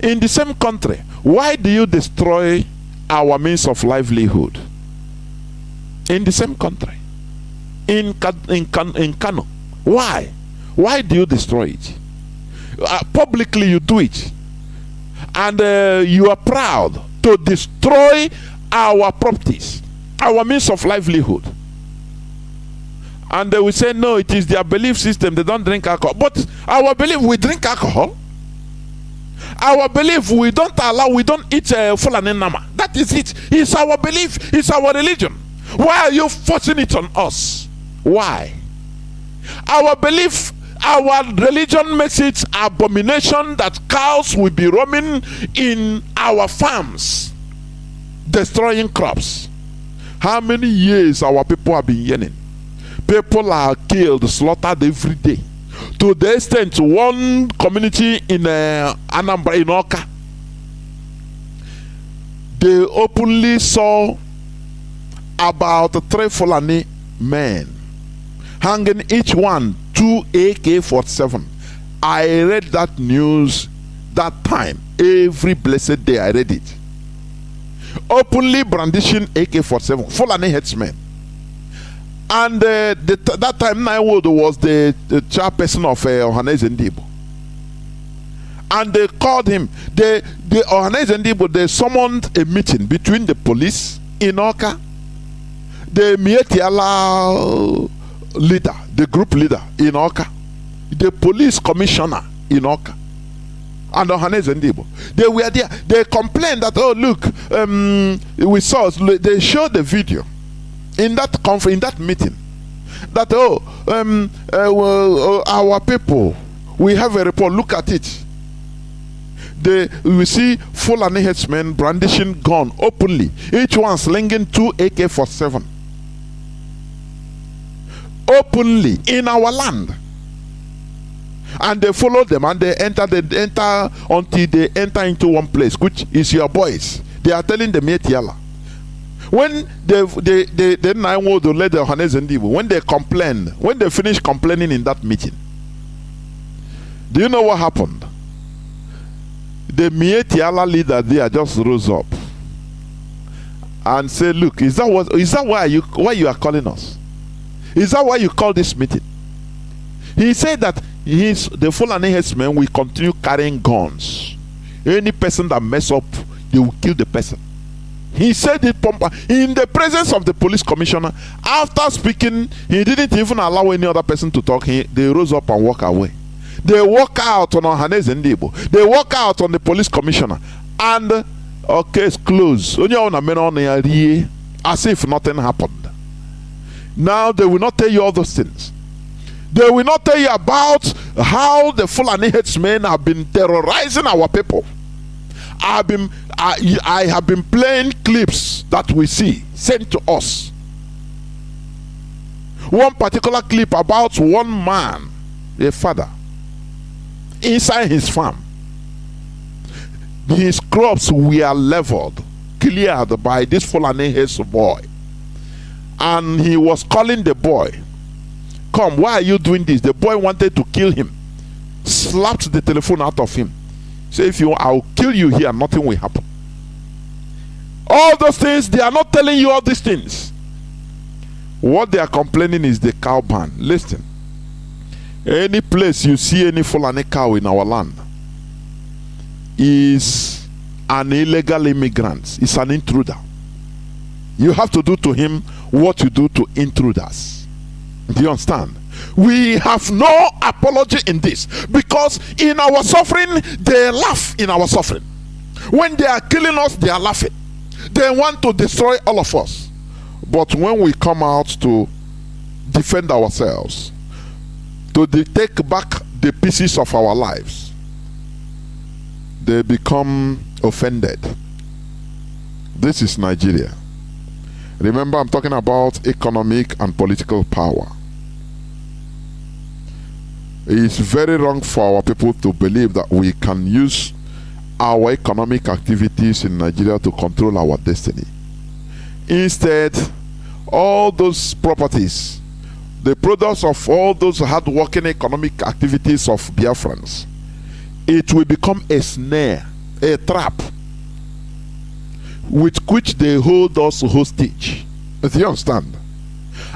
in the same country, why do you destroy our means of livelihood? In the same country, in Kanu. Why? Why do you destroy it? Publicly you do it. And you are proud to destroy our properties, our means of livelihood. And they will say, no, it is their belief system. They don't drink alcohol. But our belief, we drink alcohol. Our belief, we don't eat Fulani Nama. That is it. It's our belief. It's our religion. Why are you forcing it on us? Why? Our belief, our religion makes it abomination that cows will be roaming in our farms, destroying crops. How many years our people have been yearning? People are killed, slaughtered every day. To the extent one community in Anambra, in Oka, they openly saw about 3 Fulani men hanging, each one 2 AK-47. I read that news that time. Every blessed day I read it. Openly brandishing AK-47, Fulani headsmen. And that time Naiwood was the chairperson of Ohaneze Ndibo. And they called him. The Ohaneze Ndibo, they summoned a meeting between the police in Oka, the Mietiala leader, the group leader in Oka, the police commissioner in Oka, and Ohaneze Ndibo. They were there. They complained that, oh look, we saw. They showed the video in that conference, in that meeting, that our people, we have a report. Look at it. We see Fulani headsmen brandishing gun openly, each one slinging 2 AK-47. Openly in our land, and they follow them, and they enter until they enter into one place, which is your boys. They are telling them Yetiala. When they now want to let the Ohaneze Ndibo, when they complain, when they finish complaining in that meeting, do you know what happened? The Mietiala leader there just rose up and said, look, is that why you are calling us? Is that why you call this meeting? He said that the Fulani headsmen will continue carrying guns. Any person that mess up, they will kill the person. He said it in the presence of the police commissioner. After speaking, he didn't even allow any other person to talk. They rose up and walked away. They walk out on Ohaneze Ndigbo. They walk out on the police commissioner. And case closed. As if nothing happened. Now they will not tell you all those things. They will not tell you about how the Fulani headsmen have been terrorizing our people. I have been playing clips that we see sent to us. One particular clip about one man, a father, inside his farm. His crops were leveled, cleared by this Fulani heads boy. And he was calling the boy, "Come, why are you doing this?" The boy wanted to kill him, slapped the telephone out of him. Say, "If you, I'll kill you here, nothing will happen." All those things, they are not telling you all these things. What they are complaining is the cow ban. Listen, any place you see any Fulani cow in our land is an illegal immigrant, is an intruder. You have to do to him what you do to intruders. Do you understand? We have no apology in this, because in our suffering, they laugh in our suffering. When they are killing us, they are laughing. They want to destroy all of us. But when we come out to defend ourselves, to take back the pieces of our lives, they become offended. This is Nigeria. Remember, I'm talking about economic and political power. It's very wrong for our people to believe that we can use our economic activities in Nigeria to control our destiny. Instead, all those properties, the products of all those hard-working economic activities of Biafrans, it will become a snare, a trap, with which they hold us hostage. Do you understand?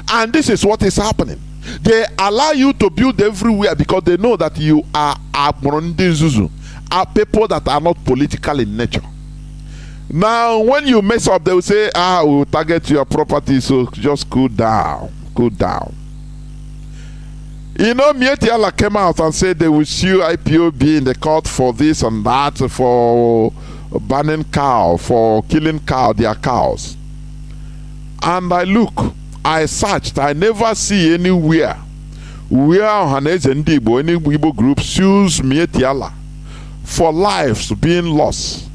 And this is what is happening. They allow you to build everywhere because they know that you are people that are not political in nature. Now, when you mess up, they will say, we'll target your property, so just cool down. Cool down. You know, Mietiala came out and said they will sue IPOB in the court for this and that, for banning cow, for killing their cows. And I searched, I never see anywhere where Ohaneze Ndigbo, any Igbo group, sues Mietiala for lives being lost,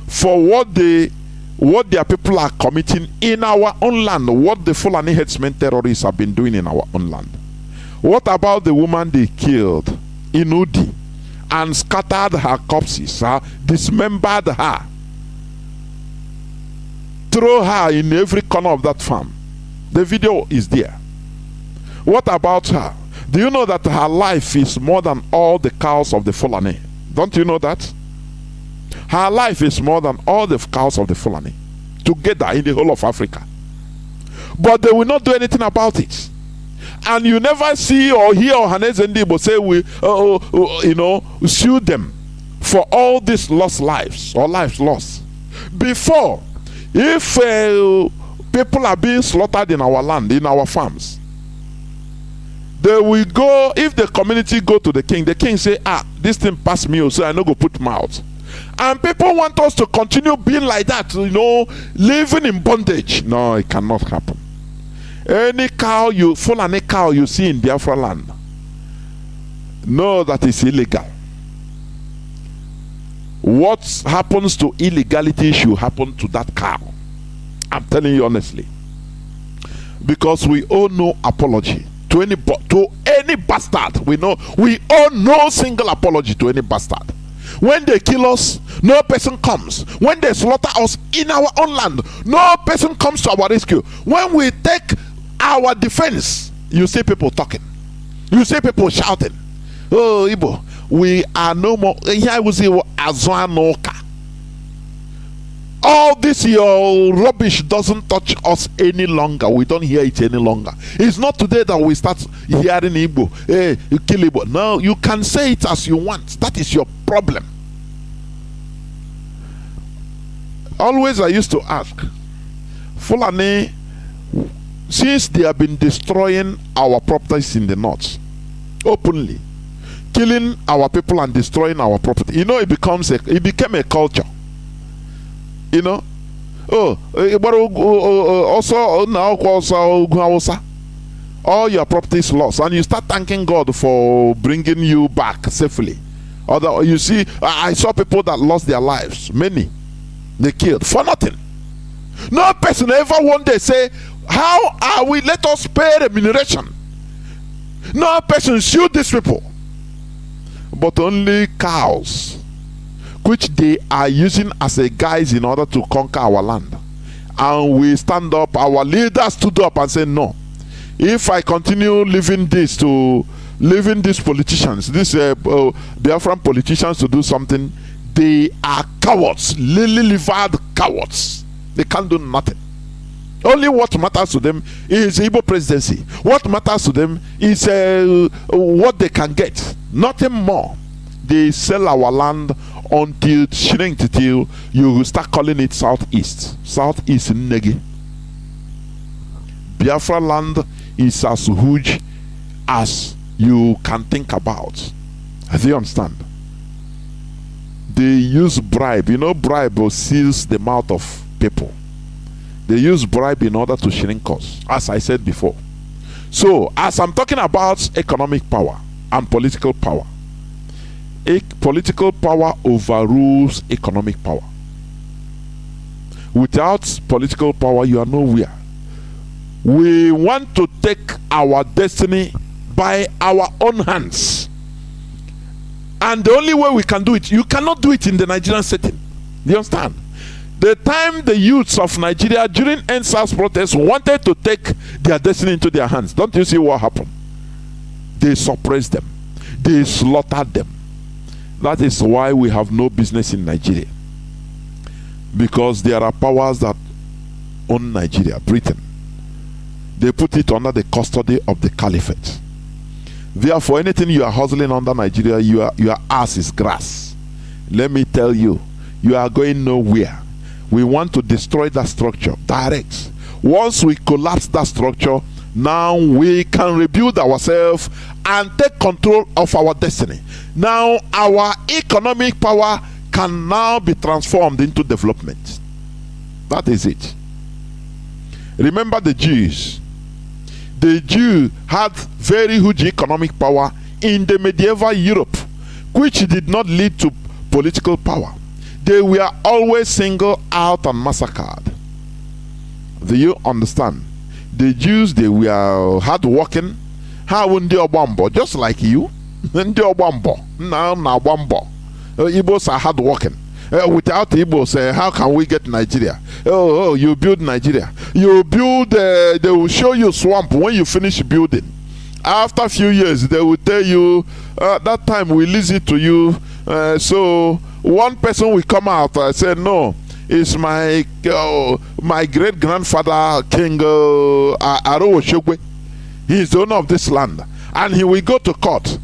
for what their people are committing in our own land, what the Fulani headsmen terrorists have been doing in our own land. What about the woman they killed in Udi and scattered her corpses, dismembered her, throw her in every corner of that farm? The video is there. What about her? Do you know that her life is more than all the cows of the Fulani? Don't you know that? Her life is more than all the cows of the Fulani together in the whole of Africa. But they will not do anything about it. And you never see or hear Ohaneze Ndigbo say we sue them for all these lost lives or lives lost. Before, if people are being slaughtered in our land, in our farms, they will go, if the community go to the king say, this thing passed me, so I no go put mouth. And people want us to continue being like that, living in bondage. No, it cannot happen. Any cow Fulani cow you see in Biafra land, know that is illegal. What happens to illegality should happen to that cow. I'm telling you honestly. Because we owe no apology to any bastard. We owe no single apology to any bastard. When they kill us, no person comes. When they slaughter us in our own land, no person comes to our rescue. When we take our defense, you see people talking. You see people shouting. Oh, Igbo, we are no more. Here we see Azwanoka. All this your rubbish doesn't touch us any longer. We don't hear it any longer. It's not today that we start hearing Igbo. Hey, you kill Igbo. No, you can say it as you want. That is your problem. Always I used to ask, Fulani, since they have been destroying our properties in the north, openly, killing our people and destroying our property, you know, it became a culture. You know, also now all your property is lost, and you start thanking God for bringing you back safely. Other, you see, I saw people that lost their lives, many they killed for nothing. No person ever one day say, how are we, let us pay remuneration. No person sued these people, but only cows, which they are using as a guise in order to conquer our land. And we stand up, our leaders stood up and said, no, if I continue leaving these politicians, these Biafran politicians to do something, they are cowards, lily-livered cowards. They can't do nothing. Only what matters to them is the Igbo presidency. What matters to them is what they can get, nothing more. They sell our land until shrink till you start calling it Southeast. Southeast Negi. Biafra land is as huge as you can think about. Do you understand? They use bribe. You know, bribe seals the mouth of people. They use bribe in order to shrink us, as I said before. So, as I'm talking about economic power and political power, political power overrules economic power. Without political power, you are nowhere. We want to take our destiny by our own hands. And the only way we can do it, you cannot do it in the Nigerian setting. Do you understand? The time the youths of Nigeria during NSAS protests wanted to take their destiny into their hands, don't you see what happened? They suppressed them. They slaughtered them. That is why we have no business in Nigeria. Because there are powers that own Nigeria, Britain. They put it under the custody of the caliphate. Therefore, anything you are hustling under Nigeria, your ass is grass. Let me tell you, you are going nowhere. We want to destroy that structure direct. Once we collapse that structure, now we can rebuild ourselves and take control of our destiny. Now our economic power can now be transformed into development. That is it. Remember the Jews. The Jew had very huge economic power in the medieval Europe, which did not lead to political power. They were always singled out and massacred. Do you understand? The Jews, they were hardworking. Just like you. Igbos are hardworking. Without Igbos, how can we get Nigeria? You build Nigeria. You build, they will show you swamp when you finish building. After a few years, they will tell you, that time we lease it to you. So one person will come out and say, no, it's my great grandfather, King Aro Oshogwe. He is the owner of this land. And he will go to court.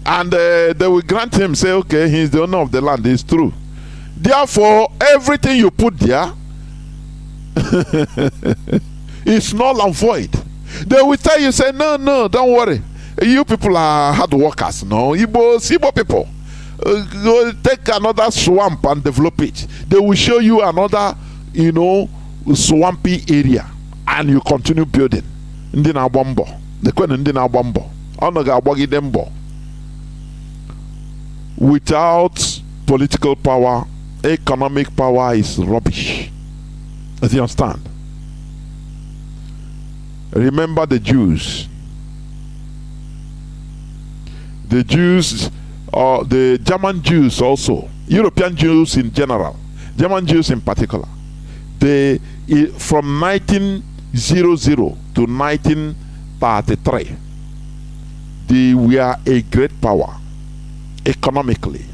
And they will grant him, say, okay, he is the owner of the land. It's true. Therefore, everything you put there is null and void. They will tell you, say, no, don't worry. You people are hard workers. No, Igbo people. Go take another swamp and develop it. They will show you another, swampy area. And you continue building. Ndi na bombo. Ndi na bombo. Ono ga agbagi dembo. Without political power, economic power is rubbish. Do you understand? Remember the Jews. The Jews, the German Jews also, European Jews in general, German Jews in particular, they from 1900 to 1933, they were a great power economically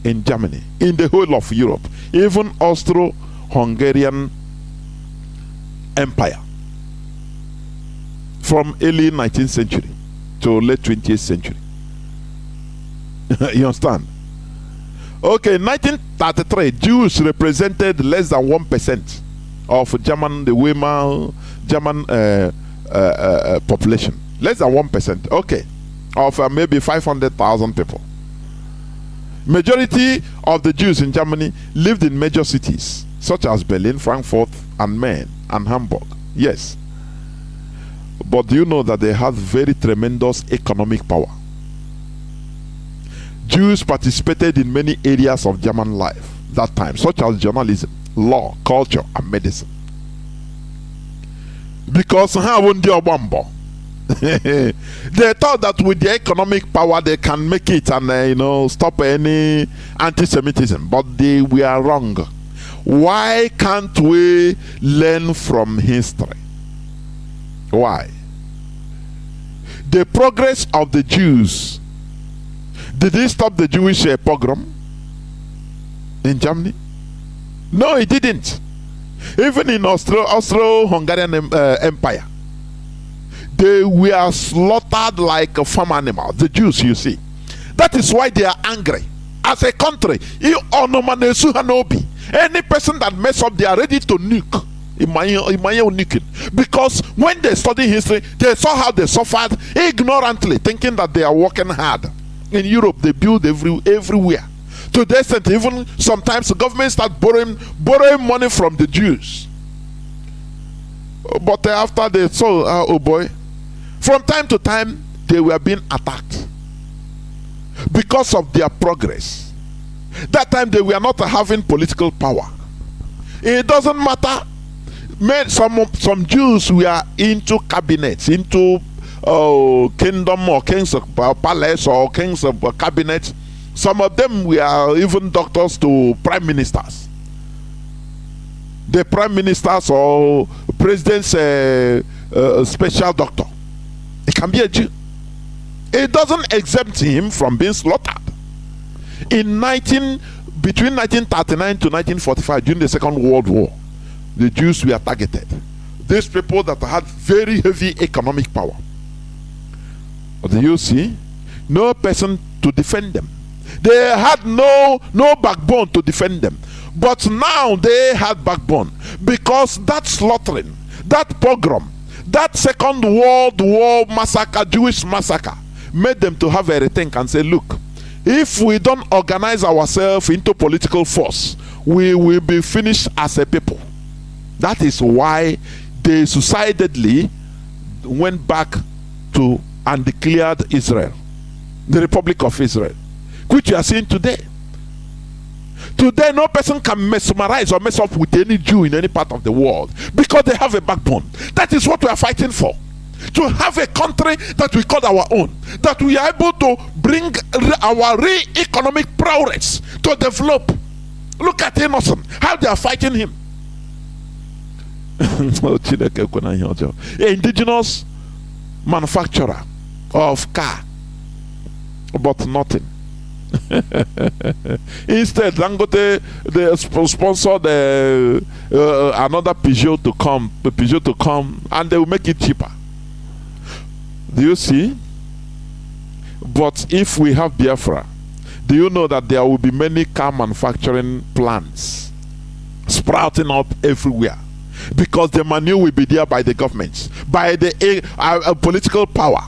in Germany, in the whole of Europe, even Austro-Hungarian Empire, from early 19th century to late 20th century. You understand? Okay, in 1933, Jews represented less than 1% of German, the Weimar German population. Less than 1%. Okay, of maybe 500,000 people. Majority of the Jews in Germany lived in major cities such as Berlin, Frankfurt, and Mainz, and Hamburg. Yes. But do you know that they had very tremendous economic power? Jews participated in many areas of German life that time, such as journalism, law, culture, and medicine. Because they thought that with their economic power they can make it and stop any anti-Semitism, but they were wrong. Why can't we learn from history? Why? The progress of the Jews, did it stop the Jewish pogrom in Germany? No, it didn't. Even in Austro-Hungarian Empire, they were slaughtered like farm animals. The Jews, you see. That is why they are angry. As a country, any person that mess up, they are ready to nuke. Because when they study history, they saw how they suffered ignorantly, thinking that they are working hard. In Europe, they build everywhere. To the extent, even sometimes the government start borrowing money from the Jews. But after they saw, oh boy, from time to time they were being attacked because of their progress. That time they were not having political power. It doesn't matter. Some Jews were into cabinets, into kingdom or kings of palace or kings of cabinet. Some of them were even doctors to prime ministers. The prime ministers or president's special doctor. It can be a Jew. It doesn't exempt him from being slaughtered. Between 1939 to 1945, during the Second World War, the Jews were targeted. These people that had very heavy economic power. Do you see? No person to defend them. They had no backbone to defend them. But now they had backbone, because that slaughtering, that pogrom, that Second World War massacre, Jewish massacre, made them to have a rethink and say, look, if we don't organize ourselves into political force, we will be finished as a people. That is why they suicidally went back to and declared Israel, the Republic of Israel, which you are seeing today. Today, no person can mesmerize or mess up with any Jew in any part of the world, because they have a backbone. That is what we are fighting for. To have a country that we call our own, that we are able to bring our real economic progress to develop. Look at Innocent, how they are fighting him. Indigenous manufacturer of car, but nothing. Instead, Dangote they sponsor another Peugeot to come, and they will make it cheaper. Do you see? But if we have Biafra, do you know that there will be many car manufacturing plants sprouting up everywhere? Because the money will be there by the governments, by the political power,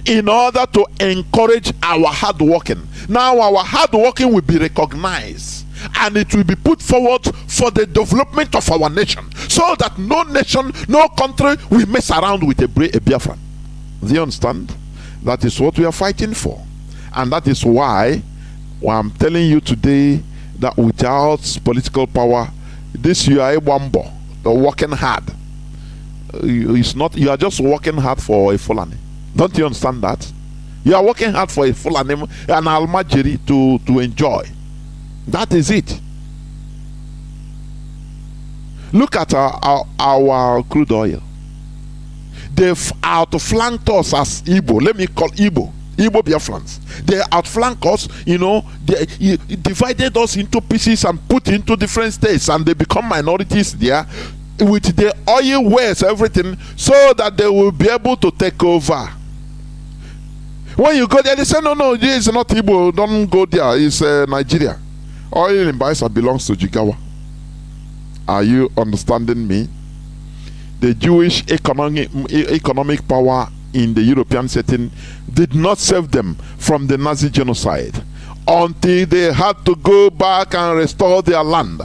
in order to encourage our hard working. Now our hard working will be recognized, and it will be put forward for the development of our nation, so that no nation, no country will mess around with a Biafran. Do you understand? That is what we are fighting for. And that is why I'm telling you today that without political power, this you are a wambo, working hard. It's not, you are just working hard for a Fulani. Don't you understand that? You are working hard for a Fulani, an Almajiri to enjoy. That is it. Look at our crude oil. They've outflanked us as Igbo. Let me call Igbo Biafrans. They outflanked us, they divided us into pieces and put into different states, and they become minorities there with the oil wells, everything, so that they will be able to take over. When you go there, they say, no, this is not Igbo, don't go there, it's Nigeria. Oil in Bayelsa belongs to Jigawa. Are you understanding me? The Jewish economic power in the European setting did not save them from the Nazi genocide until they had to go back and restore their land.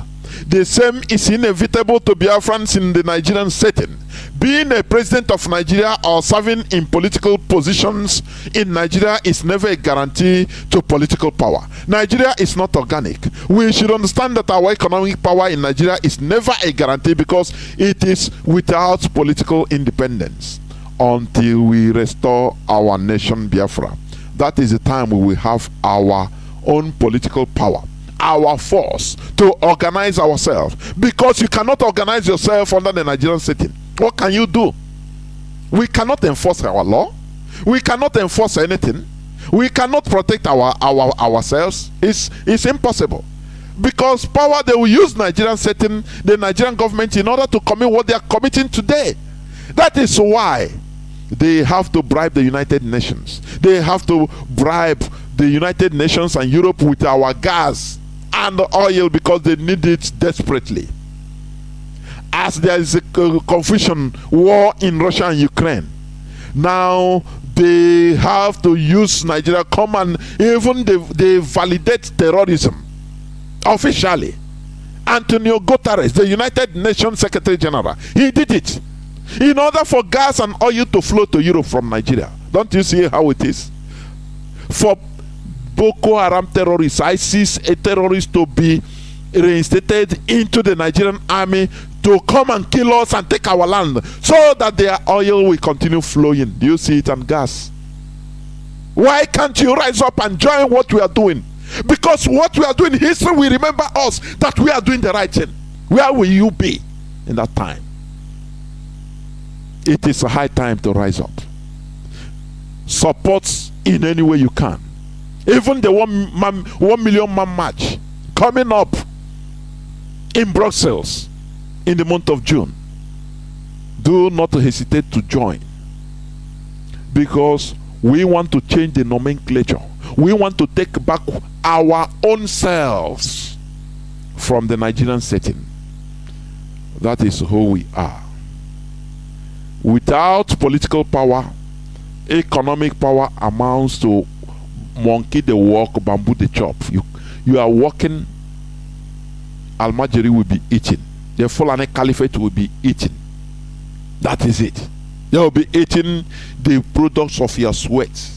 The same is inevitable to Biafrans in the Nigerian setting. Being a president of Nigeria or serving in political positions in Nigeria is never a guarantee to political power. Nigeria is not organic. We should understand that our economic power in Nigeria is never a guarantee because it is without political independence until we restore our nation Biafra. That is the time we will have our own political power, our force to organize ourselves, because you cannot organize yourself under the Nigerian setting. What can you do? We cannot enforce our law. We cannot enforce anything. We cannot protect ourselves. It's impossible, because power, they will use Nigerian setting, the Nigerian government, in order to commit what they are committing today. That is why they have to bribe the United Nations. They have to bribe the United Nations and Europe with our gas and oil, because they need it desperately. As there is a confusion war in Russia and Ukraine, now they have to use Nigeria, come and even they validate terrorism officially. Antonio Guterres, the United Nations Secretary General, he did it in order for gas and oil to flow to Europe from Nigeria. Don't you see how it is? For Boko Haram terrorists, ISIS, a terrorist, to be reinstated into the Nigerian army to come and kill us and take our land so that their oil will continue flowing. Do you see it? And gas. Why can't you rise up and join what we are doing? Because what we are doing, history will remember us that we are doing the right thing. Where will you be in that time? It is a high time to rise up. Support in any way you can. Even the 1 million man march coming up in Brussels in the month of June. Do not hesitate to join, because we want to change the nomenclature. We want to take back our own selves from the Nigerian setting. That is who we are. Without political power, economic power amounts to monkey the walk, bamboo the chop. You are walking, Almajiri will be eating. The Fulani Caliphate will be eating. That is it. They will be eating the products of your sweat.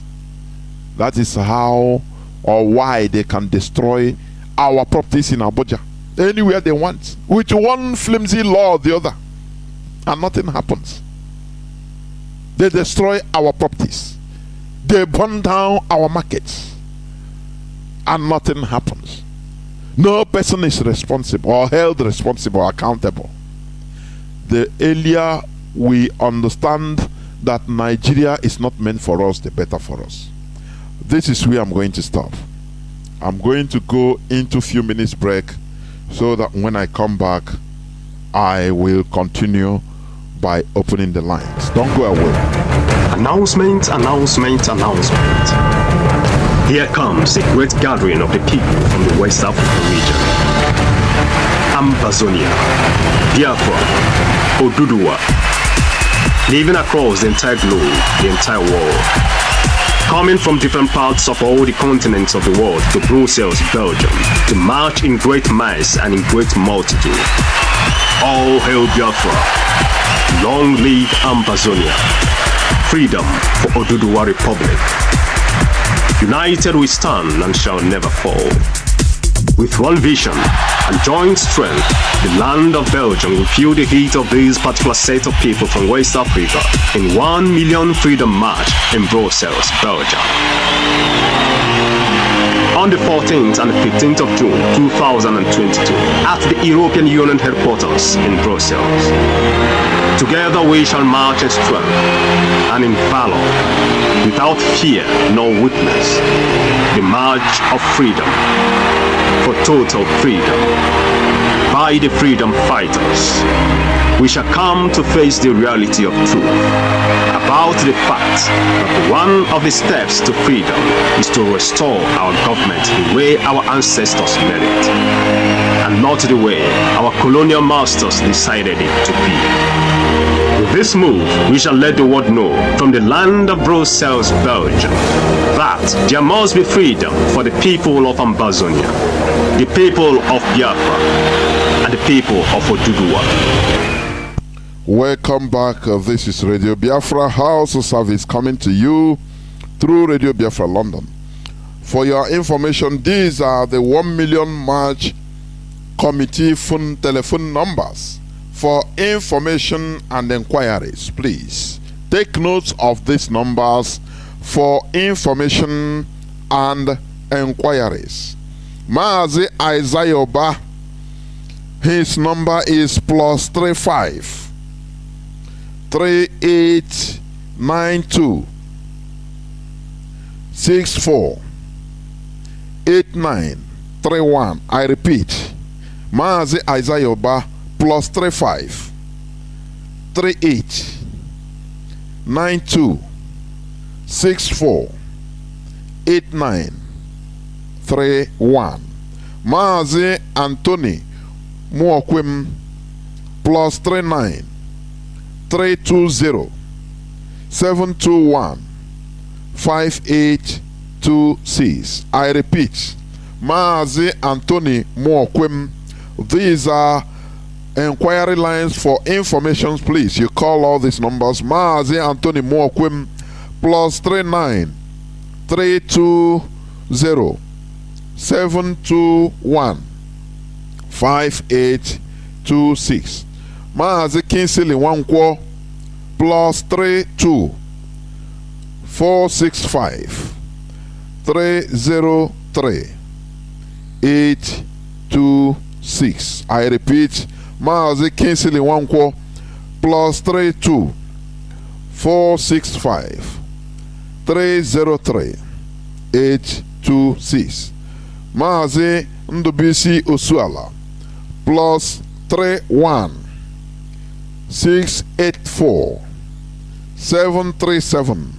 That is how or why they can destroy our properties in Abuja anywhere they want, with one flimsy law or the other, and nothing happens. They destroy our properties. They burn down our markets, and nothing happens. No person is responsible or held responsible or accountable. The earlier we understand that Nigeria is not meant for us, the better for us. This is where I'm going to stop. I'm going to go into a few minutes break so that when I come back, I will continue by opening the lines. Don't go away. Announcement, announcement, announcement. Here comes a great gathering of the people from the West African region. Amazonia, Biafra, Oduduwa, living across the entire globe, the entire world. Coming from different parts of all the continents of the world to Brussels, Belgium, to march in great mass and in great multitude. All hail Biafra. Long live Amazonia. Freedom for Oduduwa Republic. United we stand and shall never fall. With one vision and joint strength, the land of Belgium will feel the heat of this particular set of people from West Africa in 1 million freedom march in Brussels, Belgium. On the 14th and 15th of June 2022 at the European Union headquarters in Brussels. Together we shall march in strength and in valor, without fear nor weakness, the march of freedom, for total freedom. By the freedom fighters, we shall come to face the reality of truth, about the fact that one of the steps to freedom is to restore our government the way our ancestors made it, and not the way our colonial masters decided it to be. With this move, we shall let the world know from the land of Brussels, Belgium, that there must be freedom for the people of Ambazonia, the people of Biafra, and the people of Oduduwa. Welcome back. This is Radio Biafra HAUSA-SERVICE coming to you through Radio Biafra London. For your information, these are the 1 million March committee phone telephone numbers for information and inquiries. Please take notes of these numbers for information and inquiries. Mazi Isaiah, his number is +35 3892 64 8931. I repeat, Mazi Isaiah +35 38 92 64 89 31. Mazi Anthony Muokwim +39 320 721 5826. I repeat, Mazi Anthony Muokwim. These are inquiry lines for information. Please, you call all these numbers. Mazi Anthony Muokwim +39 320 721 5826. Mazi Kinsley Wankwo +32 465 303 826. I repeat, Mazi Kinsley Wankwo +32 465 303 826. Mazi Ndubisi Osuala +31 684 737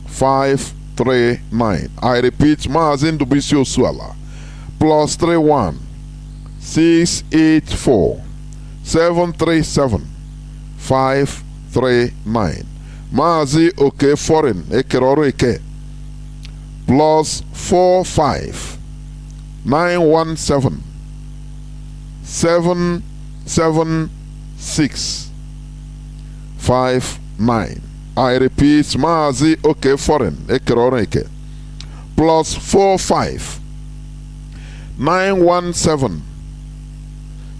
539. I repeat, Mazi Ndubisi Osuala +31 684 737 539. Mazi Oke Foreign Ekeroro Eke +45 917 776 59. I repeat, Mazi Oke Foreign Ekeroro Eke +45 917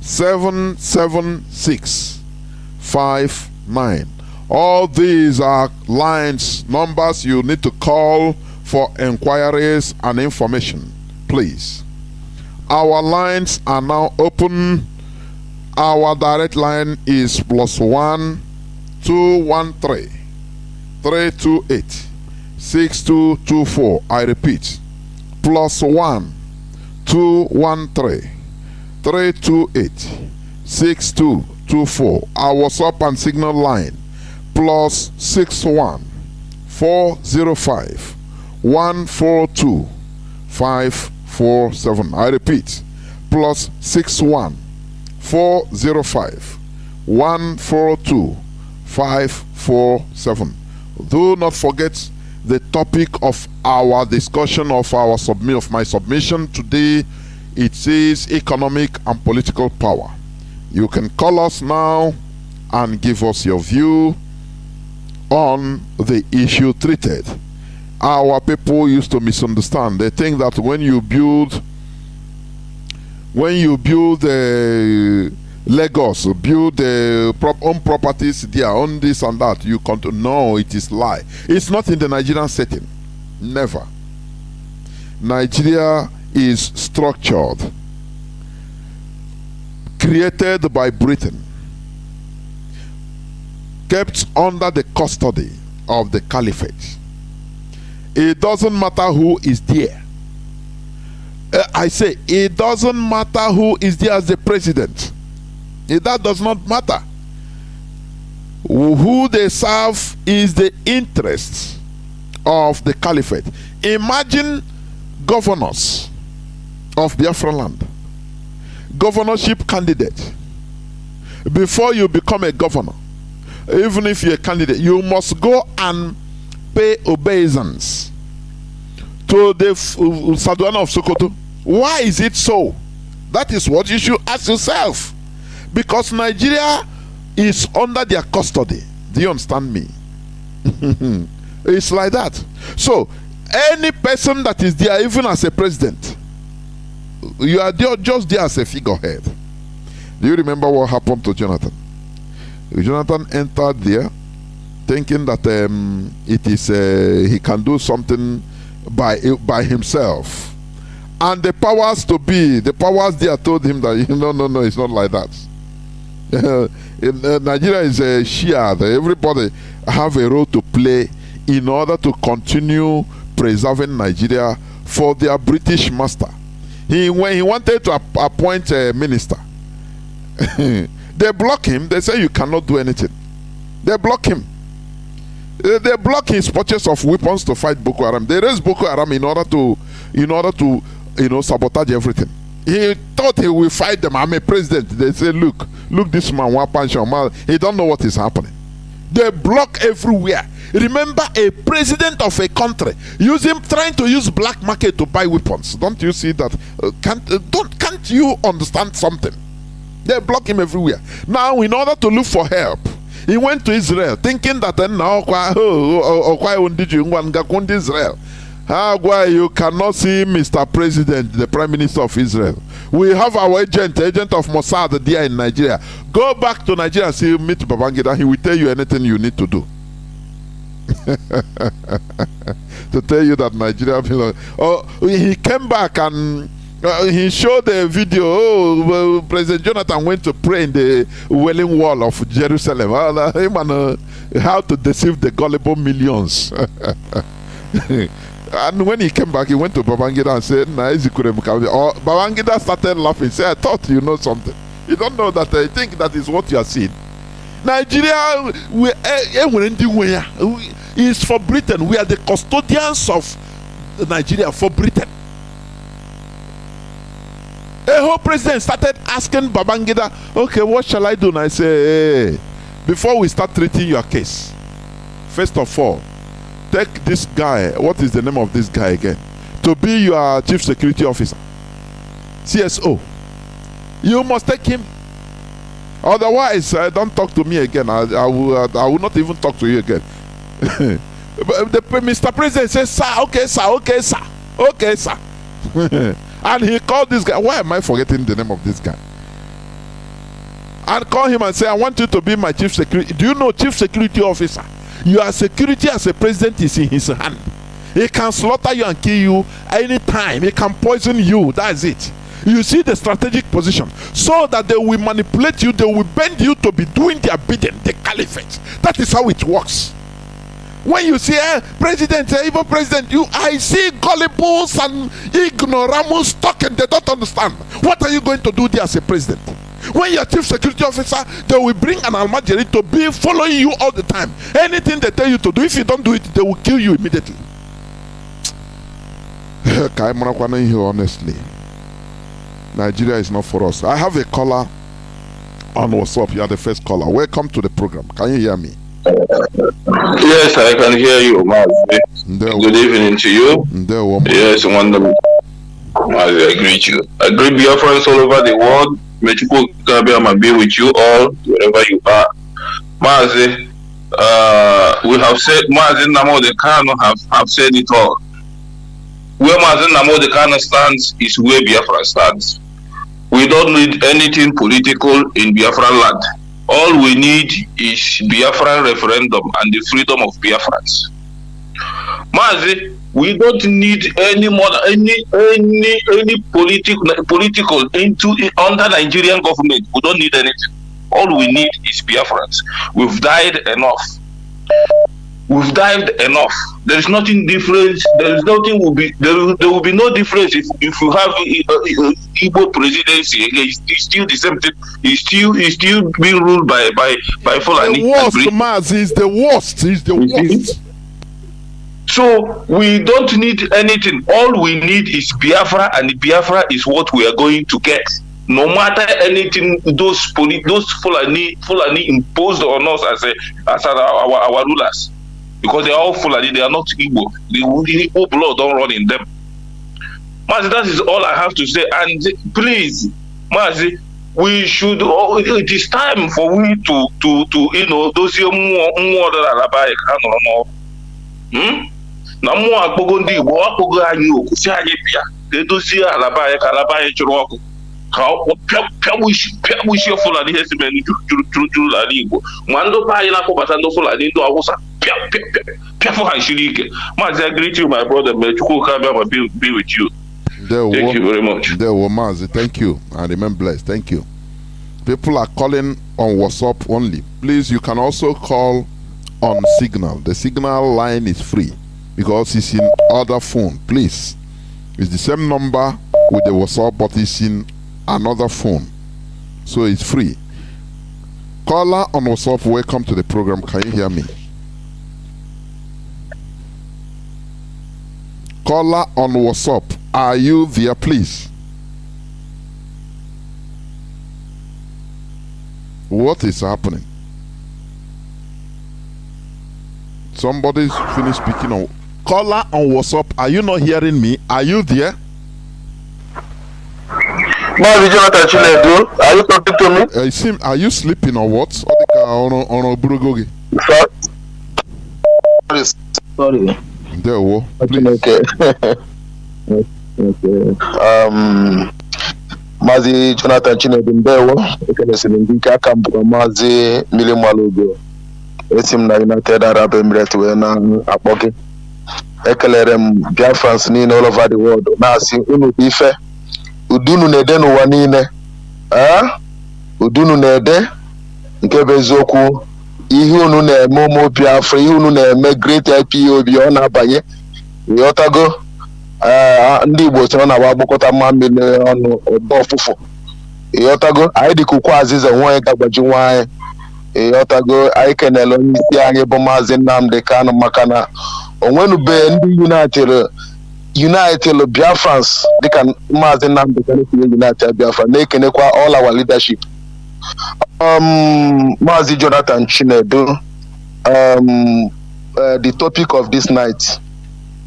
776 59. All these are lines, numbers you need to call for inquiries and information. Please, our lines are now open. Our direct line is +1 213 328 6224. I repeat, +1 213 328 6224. Our WhatsApp and Signal line +61 405 142 547. I repeat, +61 405 142 547. Do not forget the topic of our discussion of my submission today. It is economic and political power. You can call us now and give us your view on the issue treated. Our people used to misunderstand. They think that when you build Lagos, build own properties there, on this and that, you can't. No, it is lie. It's not in the Nigerian setting. Never. Nigeria is structured, created by Britain, kept under the custody of the Caliphate. It doesn't matter who is there. I say, it doesn't matter who is there as the president. That does not matter. who they serve is the interests of the caliphate. Imagine governors of Biafra land, governorship candidate. Before you become a governor, even if you're a candidate, you must go and pay obeisance to the Sadwana of Sokoto. Why is it so? That is what you should ask yourself. Because Nigeria is under their custody. Do you understand me? It's like that. So any person that is there, even as a president, you are just there as a figurehead. Do you remember what happened to Jonathan? Jonathan entered there thinking that it is he can do something by himself, and the powers there told him that no, it's not like that. Nigeria is a Shia. Everybody have a role to play in order to continue preserving Nigeria for their British master. When he wanted to appoint a minister, they block him. They say you cannot do anything. They block him. They block his purchase of weapons to fight Boko Haram. They raise Boko Haram in order to sabotage everything. He thought he will fight them. I'm a president. They say, look this man, he don't know what is happening. They block everywhere. Remember, a president of a country trying to use black market to buy weapons. Don't you see that? Can't you understand something? They block him everywhere. Now, in order to look for help, he went to Israel, thinking that now Israel. You cannot see Mr. President, the Prime Minister of Israel. We have our agent of Mossad there in Nigeria. Go back to Nigeria and see, meet Babangida. He will tell you anything you need to do. To tell you that Nigeria belongs. He came back and he showed a video. President Jonathan went to pray in the Wailing Wall of Jerusalem. How to deceive the gullible millions. And when he came back, he went to Babangida and said, Babangida started laughing. Say, I thought you know something. You don't know that. I think that is what you are seeing. Nigeria is for Britain. We are the custodians of Nigeria for Britain. A whole president started asking Babangida, okay, what shall I do? And I say, hey, before we start treating your case, first of all, take this guy. What is the name of this guy again? To be your chief security officer, CSO. You must take him. Otherwise, don't talk to me again. I will not even talk to you again. Mr. President says, sir, okay, sir. And he called this guy. Why am I forgetting the name of this guy? And call him and say, I want you to be my chief security. Do you know chief security officer? Your security as a president is in his hand. He can slaughter you and kill you anytime. He can poison you. That's it. You see the strategic position. So that they will manipulate you. They will bend you to be doing their bidding. The caliphate. That is how it works. When you see president, evil president, I see gullibles and ignoramus talking. They don't understand. What are you going to do there as a president? When you're chief security officer, they will bring an almajiri to be following you all the time. Anything they tell you to do, if you don't do it, they will kill you immediately. Honestly, Nigeria is not for us. I have a caller on WhatsApp. You are the first caller. Welcome to the program. Can you hear me? Yes, I can hear you, Mazi. Good evening to you. Yes, wonderful. Mazi, I greet you. I greet Biafrans all over the world. May Chukwu be with you all, wherever you are. Mazi, we have said, Mazi Nnamdi Kanu have said it all. Where Mazi Nnamdi Kanu stands is where Biafra stands. We don't need anything political in Biafra land. All we need is Biafra referendum and the freedom of Biafrans. Mazi, we don't need any more political under Nigerian government. We don't need anything. All we need is Biafrans. We've died enough. we've dived enough. There is nothing different. There will be no difference if you have Igbo presidency again. It's still the same thing. It's still being ruled by Fulani. The worst, Mazi, is the worst. Is the worst. So we don't need anything. All we need is Biafra, and Biafra is what we are going to get. No matter anything, those Fulani imposed on us as our rulers, because they are all Fulani, they are not Igbo. The Igbo blood don't run in them. Mazi, that is all I have to say. And please, Mazi, we should. It is time for we to those more na mmụọ akpọgo ndị Igbo akpọgo anyị okwu si anyị bịa ka edozie alaba anyị ka alaba anyị chụrụ ọkụ ka pịagbuchie Fulani ihe si mere juru n'ala Igbo ma ndị be anyị na-akpọbata ndị Fulani ndị Hausa pịafụ ha shiri ike. Mazi, I greet you, my brother. May Chukwu Kabiyama be with you. Thank you very much. Mazi, thank you and remain blessed. Thank you. People are calling on WhatsApp only. Please, you can also call on Signal. The Signal line is free because it's in other phone. Please, it's the same number with the WhatsApp, but it's in another phone, so it's free. Caller on WhatsApp, welcome to the program. Can you hear me? Caller on WhatsApp, are you there, please? What is happening? Somebody's finished speaking on caller on WhatsApp. Are you not hearing me? Are you there? Mazi Jonathan Chinedu, are you talking to me? Are you sleeping or what? Sorry. There we go. Okay. Okay. Mazi Jonathan Chinedu Mbewo, ekelesimbika kambu Mazi Milimwalugo. Esim na United Arab Emirates we na akpoke. Ekelerem Biafrans ni all over the world. Na asi unu ife. Udunu nede n'ụwa niile. Udunu nede nke bụ eziokwu. Ihe unu na-eme ụmụ Biafra, ihe unu na-eme great IPOB ọ na-abanye. Ịghọtago ndị Igbo sị na agbakọta mma mmiri ọnụ ọdọ ọfụfụ. Ịghọtago anyị dị ka ukwu azịza nwa ga-agbaji nwa anyị. Ịghọtago anyị kenele onye isi anyị bụ Mazi Nnamdi Kanu maka na onwenube ndị United Biafrans dịka Mazi Nnamdi Kanu si United Biafra na-ekenekwa all our leadership. Mazi Jonathan Chinedu, the topic of this night,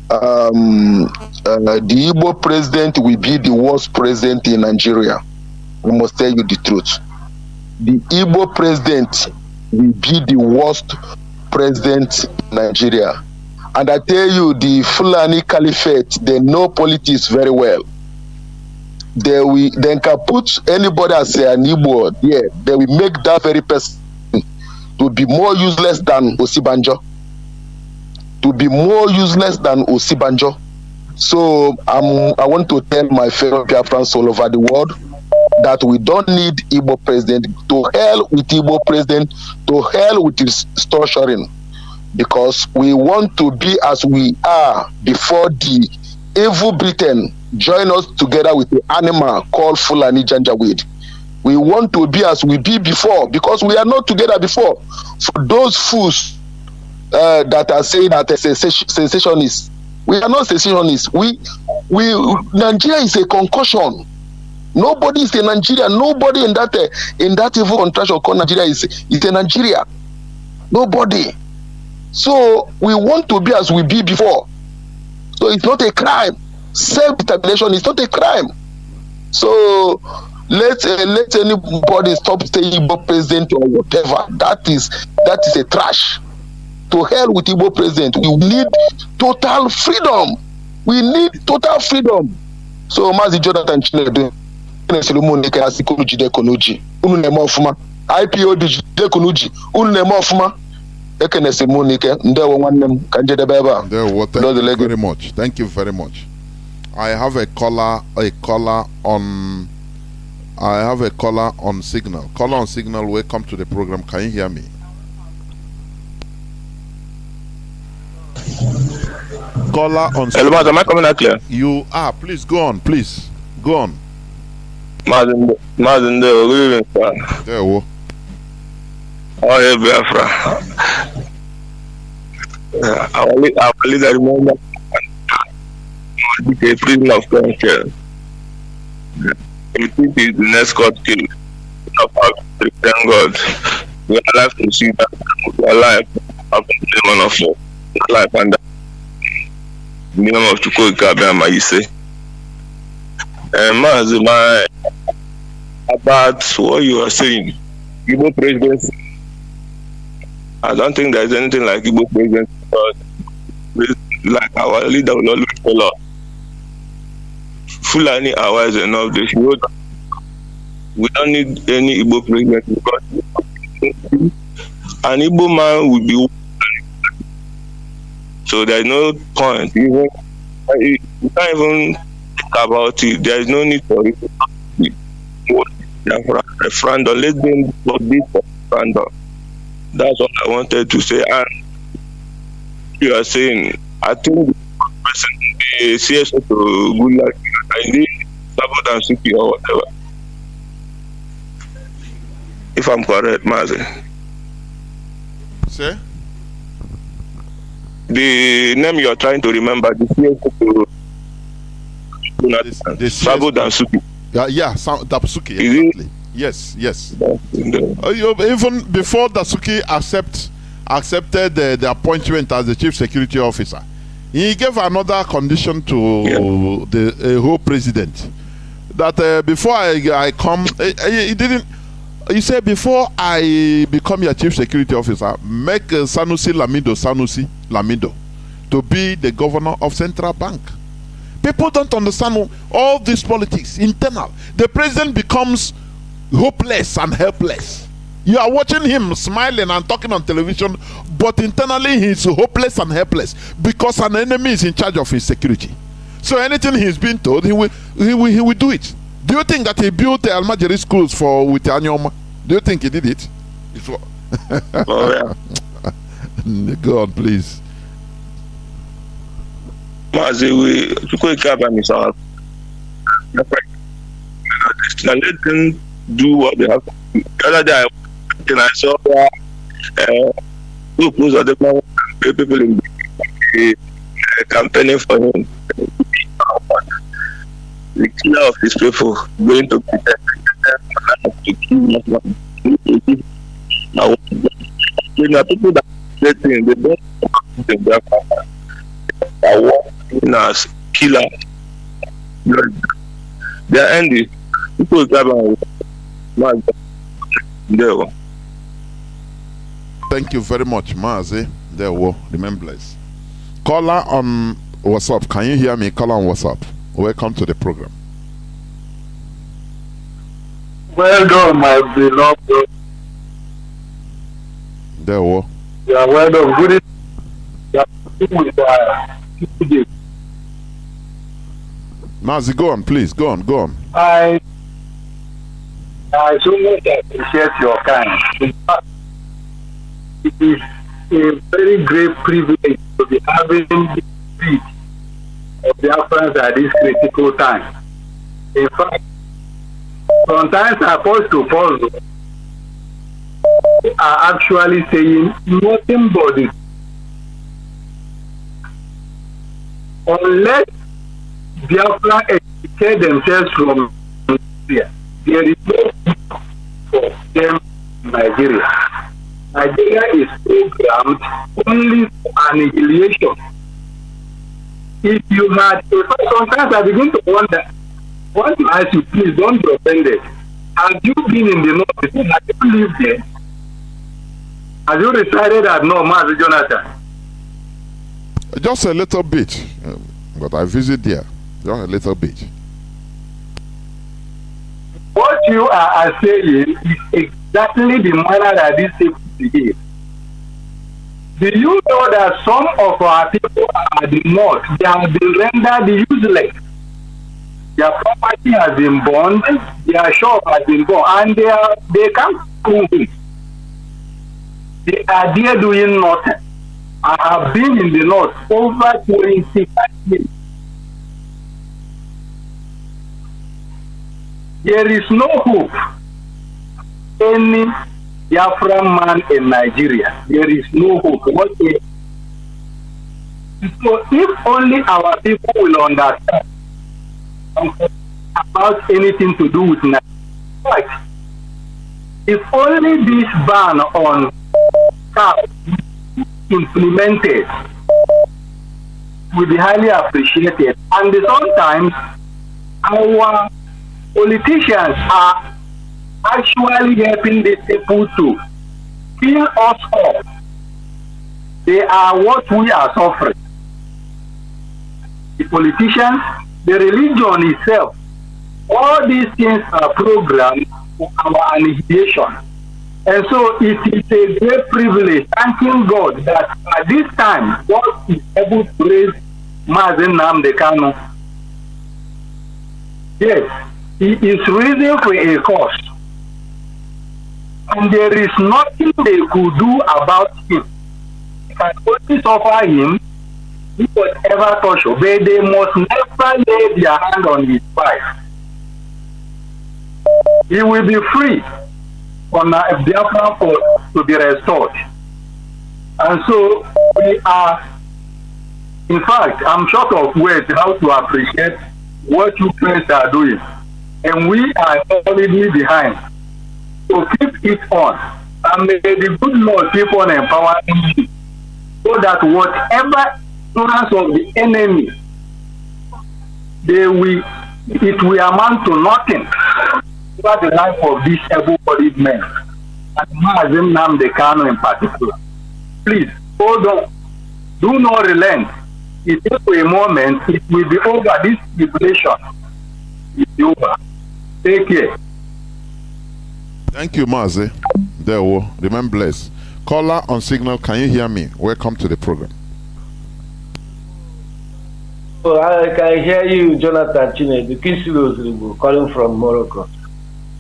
the Igbo president will be the worst president in Nigeria. We must tell you the truth. The Igbo president will be the worst president in Nigeria. And I tell you, the Fulani Caliphate, they know politics very well. They can put anybody as an Igbo, yeah, they will make that very person to be more useless than Osibanjo. To be more useless than Osibanjo. So I want to tell my fellow Biafrans all over the world that we don't need Igbo president. To hell with Igbo president, to hell with his structuring. Because we want to be as we are before the evil Britain join us together with the animal called Fulani Janjaweed. We want to be as we be before because we are not together before. For those fools that are saying that secessionists, we are not secessionists. Nigeria is a concussion. Nobody is a Nigeria. Nobody in that evil contraction called Nigeria is a Nigeria. Nobody. So we want to be as we be before. So it's not a crime. Self-determination is not a crime. So let anybody stop saying Igbo president or whatever. That is a trash. To hell with Igbo president. We need total freedom. We need total freedom. So Mazi Jonathan Chinedu, Thank you very much. Thank you very much. I have a caller on Signal. Caller on Signal, welcome to the program. Can you hear me? Caller on. Hello, Mazi, am I coming out clear? You are. Please go on. Please go on. Mazi, good evening, sir. There we go. Oh, yeah, Biafra. Our leader, remember, a prison of conscience. It is the next court case. Thank God. We are alive to see that. We are alive. One of us. Life and the name of Chukwu Kabiyama, you say. Mazi, about what you are saying, Igbo presidency. I don't think there's anything like Igbo presidency, but like our leader will always tell us, Fulani are wise enough. We don't need any Igbo president because an Igbo man will be. So there's no point. You can't even think about it. There is no need for it. Referendum. Let them vote this referendum. That's what I wanted to say. And you are saying, I think the CSO to good luck. I need Sabo and Suki or whatever. If I'm correct, Mazi. Sir? The name you are trying to remember, the CSO to Sabo and Suki. Yeah, Dapsuki, exactly. Yes. Even before Dapsuki accepted the appointment as the chief security officer, he gave another condition to the whole president that before I come, he didn't. He said before I become your chief security officer, make Sanusi Lamido to be the governor of Central Bank. People don't understand all this politics, internal. The president becomes hopeless and helpless. You are watching him smiling and talking on television, but internally he's hopeless and helpless because an enemy is in charge of his security. So anything he's been told, he will do it. Do you think that he built the Almajiri schools with Anyoma? Do you think he did it? Oh, yeah. Go on, please. Mazi, let them do what they have to do. The other day I saw people in the campaigning for him. The killer of his people going to protect now people that they don't are working as killers. They are ending. People Thank you very much, Mazi. There we remember this. Caller on WhatsApp. Can you hear me? Caller on WhatsApp. Welcome to the program. Well done, my beloved. There we go. Yeah, well done. Good. Mazi, go on, please. Go on. I so much appreciate your kind. In fact, it is a very great privilege to be having the speech of the Biafrans at this critical time. In fact, sometimes I pause to pause. They are actually saying nothing but it. Unless Biafra educate themselves from Nigeria, there is no for them in Nigeria. Nigeria is programmed only for annihilation. If you had, sometimes I begin to wonder, want to ask you, please don't be offended. Have you been in the north? Have you lived there? Have you resided at North, Mazi Jonathan? Just a little bit, but I visit there. Just a little bit. What you are saying is exactly the manner that these people behave. Do you know that some of our people at the north, they have been rendered useless? Their property has been burned, their shop has been burned, and they can't move it. They are there doing nothing. I have been in the north over 25 years. There is no hope. Any Biafra man in Nigeria, there is no hope. So if only our people will understand about anything to do with Nigeria, if only this ban on cows implemented will be highly appreciated. And sometimes our politicians are actually helping these people to kill us all. They are what we are suffering. The politicians, the religion itself, all these things are programmed for our annihilation. And so it is a great privilege, thanking God that at this time, God is able to raise Mazi Nnamdi Kanu. Yes, he is raising for a cause. And there is nothing they could do about him. They can only suffer him, do whatever touch, but they must never lay their hand on his wife. He will be free on Biafra to be restored. And so we are, in fact, I'm short of words how to appreciate what you friends are doing. And we are solidly behind. So keep it on. And may the good Lord keep on empowering you so that whatever ignorance of the enemy, it will amount to nothing over the life of these able-bodied men, and Mazi Nnamdi Kanu in particular. Please, hold on. Do not relent. It is for a moment, it will be over. This tribulation is over. Take care. Thank you, Mazi. There we remain blessed. Caller on signal, can you hear me? Welcome to the program. Oh, I can hear you, Jonathan Chinedu, calling from Morocco.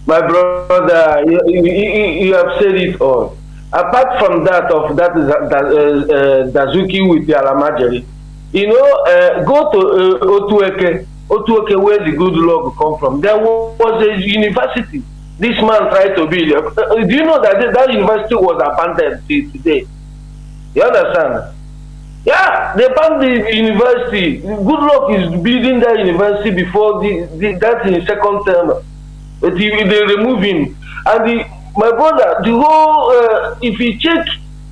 My brother, you have said it all. Apart from that, Dazuki with the Alamajeri, go to Otueke, where the good luck come from. There was a university this man tried to build. Do you know that university was abandoned till today? You understand? Yeah, they banned the university. Good luck is building that university before that's in second term. But they remove him. And my brother, the whole, if you check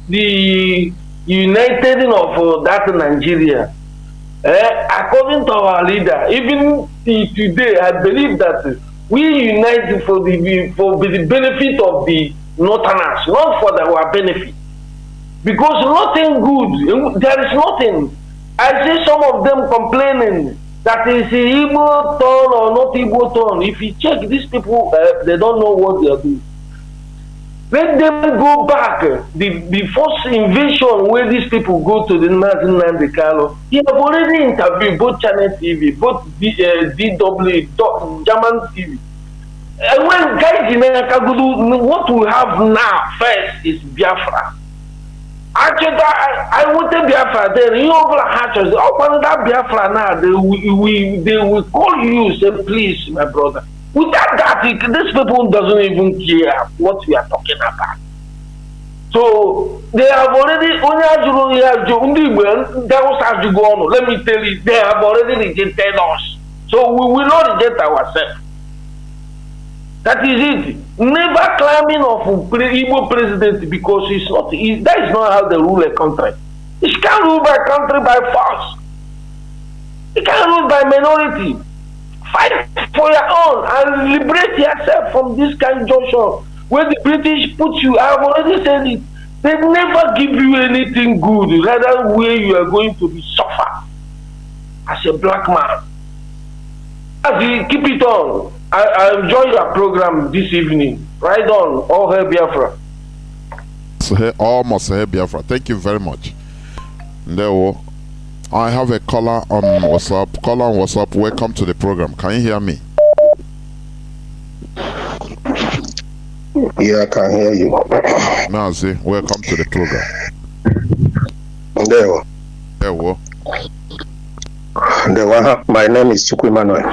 the uniting of that Nigeria, according to our leader, even today, I believe that we unite for the benefit of the Northerners, not for our benefit. Because nothing good, there is nothing. I see some of them complaining that is Igbo turn or not Igbo turn. If you check these people, they don't know what they are doing. Let them go back. The first invasion where these people go to the Mazi Nnamdi Kanu, he have already interviewed both Channel TV, both DW, German TV. And when guys in Akagudu, what we have now first is Biafra. Actually, I wanted Biafra then. You over hatches. Open that Biafra now. They will call you. Say, please, my brother. Without that, these people doesn't even care what we are talking about. So they have already. Let me tell you, they have already rejected us. So we will not reject ourselves. That is it. Never climbing of Igbo president because that is not how they rule a country. You can't rule by country by force. You can't rule by minority. Fight for your own and liberate yourself from this kind of junction where the British put you. I have already said it. They never give you anything good, rather where you are going to be suffer as a black man. Keep it on. I enjoy your program this evening. Right on. All hail Biafra. Almost hail Biafra. Thank you very much. I have a caller on WhatsApp. Caller on WhatsApp. Welcome to the program. Can you hear me? Yeah, I can hear you. Mazi, welcome to the program. There. My name is Chukwu Emmanuel.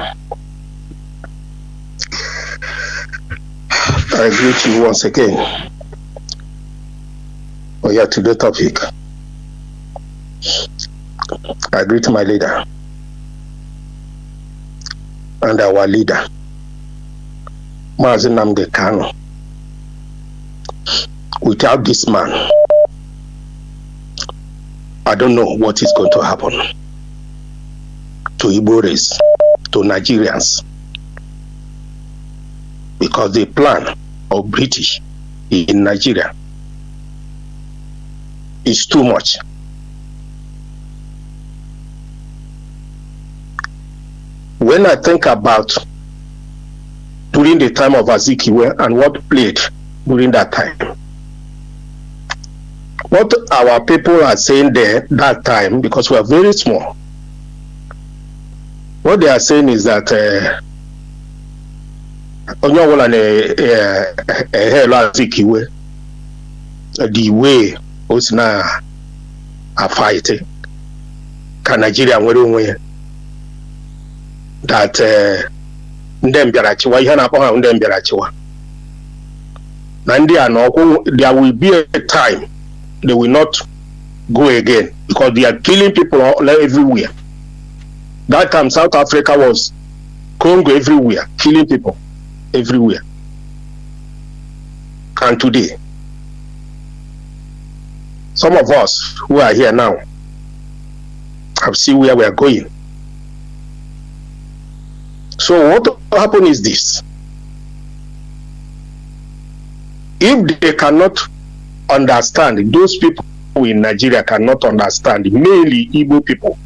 I greet you once again. To the topic. I greet my leader and our leader, Mazi Nnamdi Kanu. Without this man, I don't know what is going to happen to Igbo race, to Nigerians, because the plan of British in Nigeria is too much. When I think about during the time of Azikiwe and what played during that time, what our people are saying there that time, because we are very small, what they are saying is that the way was now a fighting can Nigeria win that there will be a time they will not go again because they are killing people all everywhere. That time South Africa was Congo everywhere, killing people everywhere. And today, some of us who are here now have seen where we are going. So what will happen is this. If they cannot understand, those people in Nigeria cannot understand, mainly Igbo people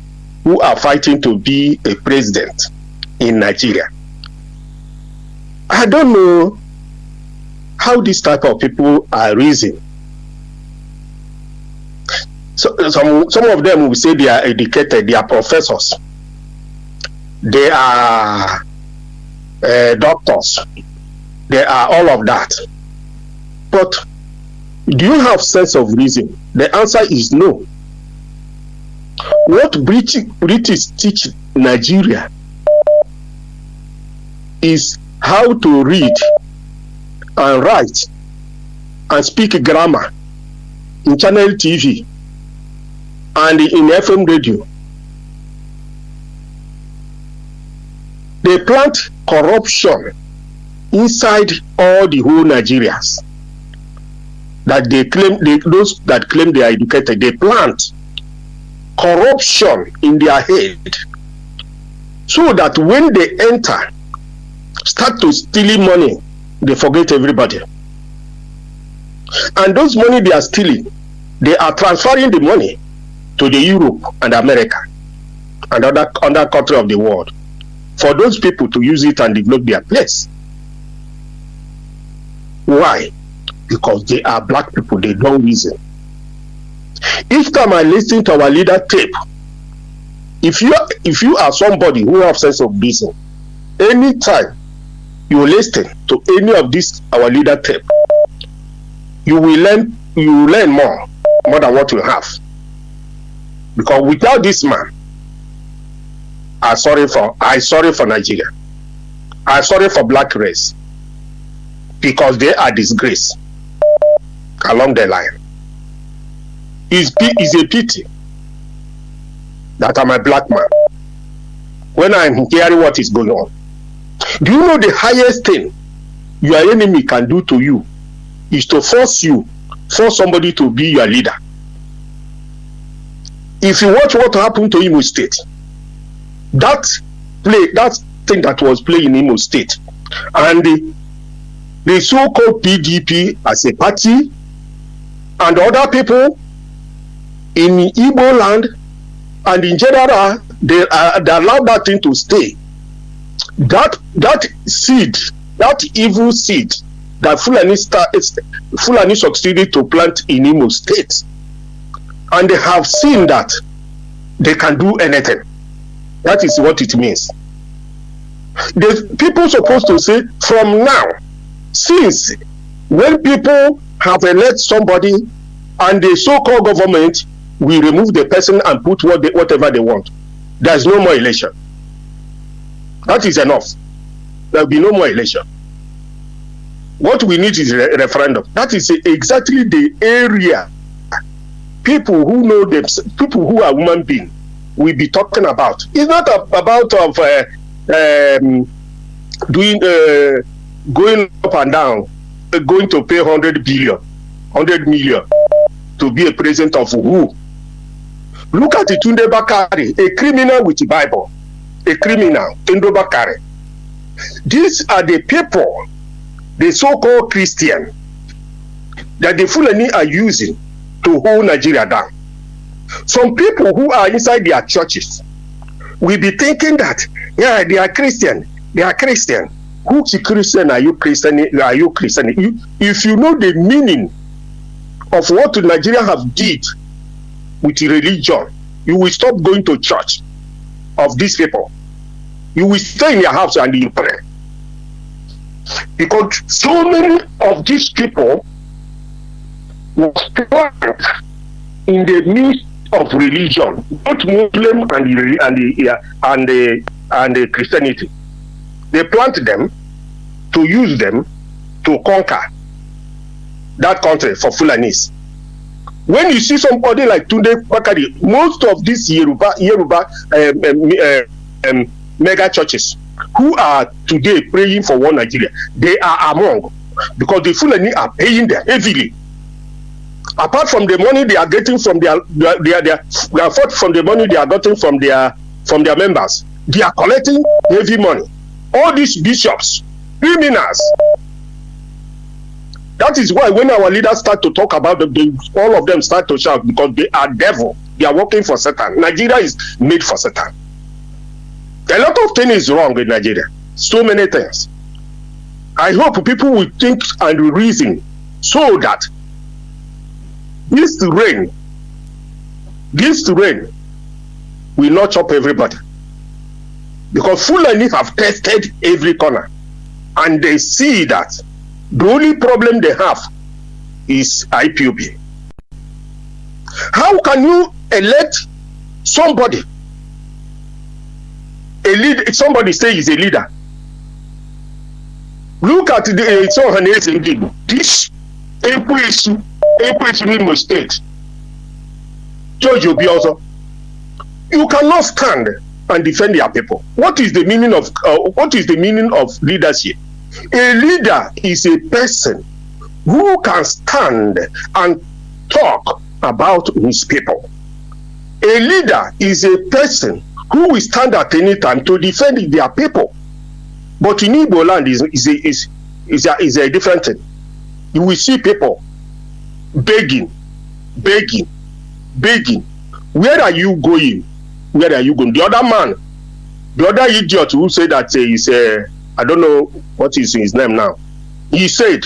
who are fighting to be a president in Nigeria. I don't know how this type of people are reasoning. So some of them will say they are educated, they are professors, they are doctors, they are all of that. But do you have sense of reason? The answer is no. What British teach Nigeria is how to read and write and speak grammar in channel TV and in FM radio. They plant corruption inside all the whole Nigerians. That they claim, those that claim they are educated, they plant corruption in their head so that when they enter, start to stealing money, they forget everybody. And those money they are stealing, they are transferring the money to the Europe and America and other country of the world for those people to use it and develop their place. Why? Because they are black people, they don't reason. Each time I listen to our leader tape, if you are somebody who have sense of reason, anytime you listen to any of this our leader tape, you will learn more than what you have. Because without this man, I sorry for Nigeria. I sorry for black race. Because they are disgrace along the line. It's a pity that I'm a black man when I'm hearing what is going on. Do you know the highest thing your enemy can do to you is to force somebody to be your leader? If you watch what happened to Imo State, that thing that was playing in Imo State, and the so-called PDP as a party, and other people in Igbo land, and in general, they allow that thing to stay. That seed, that evil seed, that Fulani succeeded to plant in Imo State, and they have seen that they can do anything. That is what it means. The people supposed to say from now, since when people have elected somebody and the so-called government we remove the person and put whatever they want. There's no more election. That is enough. There will be no more election. What we need is a referendum. That is exactly the area people who know them, people who are human beings, will be talking about. It's not about going up and down, going to pay 100 million to be a president of who? Look at the Tunde Bakari, a criminal with the Bible, a criminal, Tunde Bakari. These are the people, the so-called Christian, that the Fulani are using to hold Nigeria down. Some people who are inside their churches will be thinking that, yeah, they are Christian. They are Christian. Who's a Christian? Are you Christian? Are you Christian? If you know the meaning of what Nigeria have did with religion, you will stop going to church of these people. You will stay in your house and you pray. Because so many of these people was planted in the midst of religion, both Muslim and the Christianity. They plant them to use them to conquer that country for Fulanis. When you see somebody like Tunde Bakari, most of these Yoruba mega churches who are today praying for one Nigeria, they are among, because the Fulani are paying them heavily. Apart from the money they are getting from from the money they are getting from their members, they are collecting heavy money. All these bishops, criminals. That is why when our leaders start to talk about them, all of them start to shout, because they are devil. They are working for Satan. Nigeria is made for Satan. A lot of things is wrong in Nigeria. So many things. I hope people will think and reason so that this rain will not chop everybody. Because Fulani have tested every corner and they see that the only problem they have is IPOB. How can you elect somebody, a leader? Somebody say he's a leader. Look at this Imo State. George Obi also. You cannot stand and defend your people. What is the meaning of leadership? A leader is a person who can stand and talk about his people. A leader is a person who will stand at any time to defend their people. But in Igbo land is a different thing. You will see people begging. Where are you going? Where are you going? The other man, the other idiot who said that is I don't know what is his name now. He said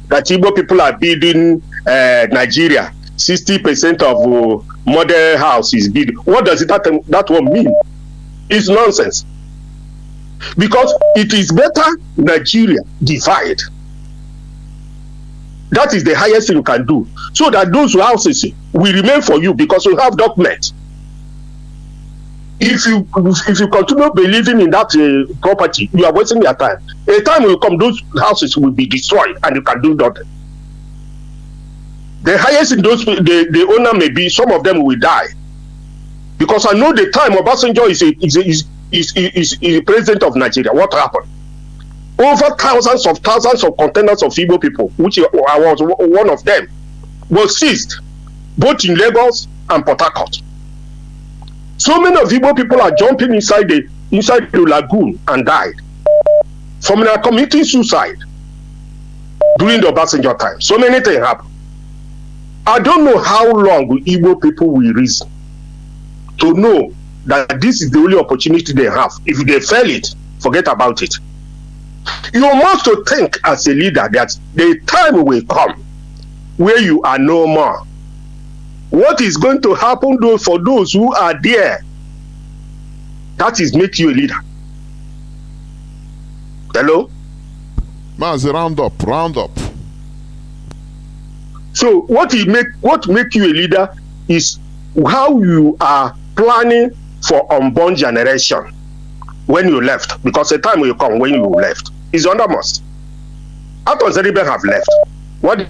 that Igbo people are building Nigeria. 60% of model house is built. What does that one mean? It's nonsense. Because it is better Nigeria divide. That is the highest thing you can do, so that those houses will remain for you, because you have document. If you continue believing in that property, you are wasting your time. A time will come, those houses will be destroyed and you can do nothing. The highest in those, the owner may be, some of them will die. Because I know the time Obasanjo is the president of Nigeria. What happened? Over thousands of containers of Igbo people, which I was one of them, was seized, both in Lagos and Port Harcourt. So many of Igbo people are jumping inside the lagoon and died from committing suicide during the Obasanjo time. So many things happen. I don't know how long Igbo people will reason to know that this is the only opportunity they have. If they fail it, forget about it. You must think as a leader that the time will come where you are no more. What is going to happen for those who are there? That is make you a leader. Hello? Mazi, round up. So what make you a leader is how you are planning for unborn generation when you left, because the time will come when you left is undermost. After Zeribe have left, what?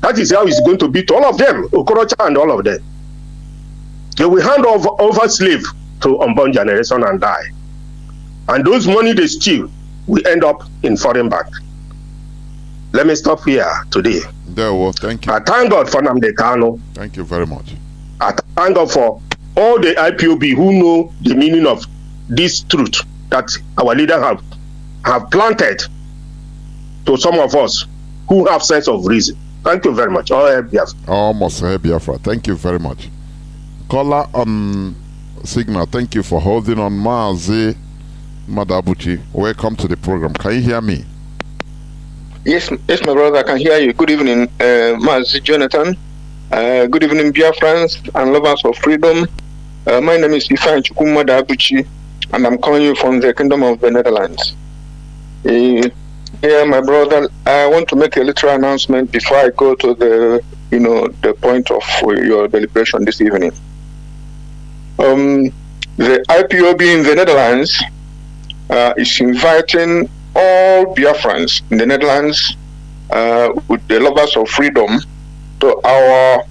That is how it's going to be to all of them, Okorocha and all of them. They will hand over slave to unborn generation and die. And those money they steal will end up in foreign bank. Let me stop here today. There, well, thank you. I thank God for Nnamdi Kanu. Thank you very much. I thank God for all the IPOB who know the meaning of this truth that our leaders have planted to some of us who have sense of reason. Thank you very much. All hail Biafra. Almost hail Biafra. Thank you very much. Caller on signal. Thank you for holding on. Mazi Madabuchi, welcome to the program. Can you hear me? Yes, my brother, I can hear you. Good evening, Mazi Jonathan. Good evening, Biafrans and lovers of freedom. My name is Ifan Chukwuma Madabuchi, and I'm calling you from the Kingdom of the Netherlands. Yeah, my brother, I want to make a little announcement before I go to the point of your deliberation this evening. The IPOB in the Netherlands is inviting all Biafrans in the Netherlands with the lovers of freedom to our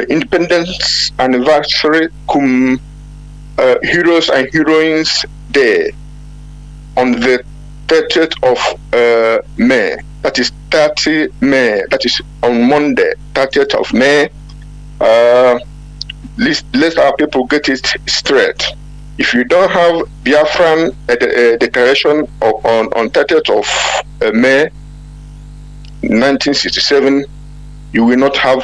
Independence Anniversary Heroes and Heroines Day on the 30th of May. That is 30 May. That is on Monday, 30th of May. Let our people get it straight. If you don't have Biafran declaration on 30th of May 1967, you will not have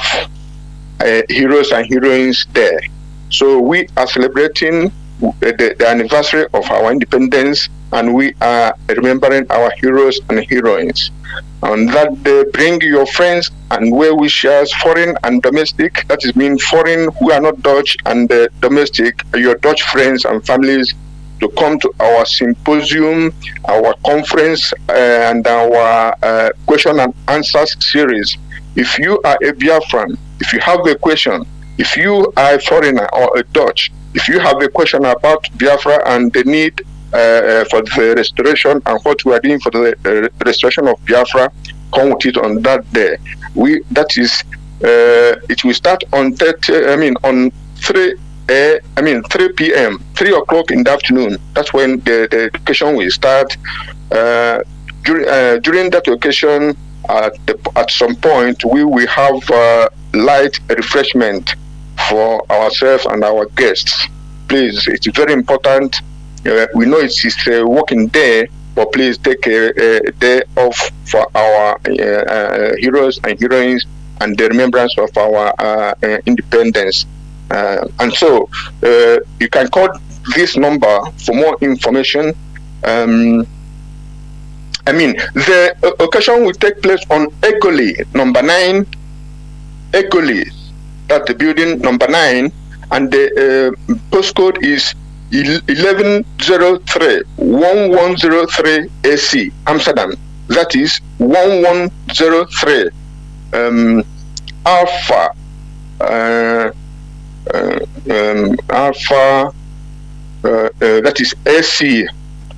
Heroes and Heroines Day. So we are celebrating the anniversary of our independence, and we are remembering our heroes and heroines. On that day, bring your friends and well-wishers, foreign and domestic. That is mean foreign who are not Dutch, and domestic, your Dutch friends and families, to come to our symposium, our conference, and our question and answers series. If you are a Biafran, if you have a question, if you are a foreigner or a Dutch, if you have a question about Biafra and the need for the restoration and what we are doing for the restoration of Biafra, come with it on that day. It will start on 3 p.m., 3 o'clock in the afternoon. That's when the occasion will start. During that occasion, at some point, we will have light refreshment for ourselves and our guests. Please, it's very important. We know it is a working day, but please take a day off for our heroes and heroines and the remembrance of our independence. And so you can call this number for more information. The occasion will take place on Egoli, number 9, Egoli, that's the building number 9, and the postcode is 1103 AC, Amsterdam. That is 1103 Alpha. That is AC.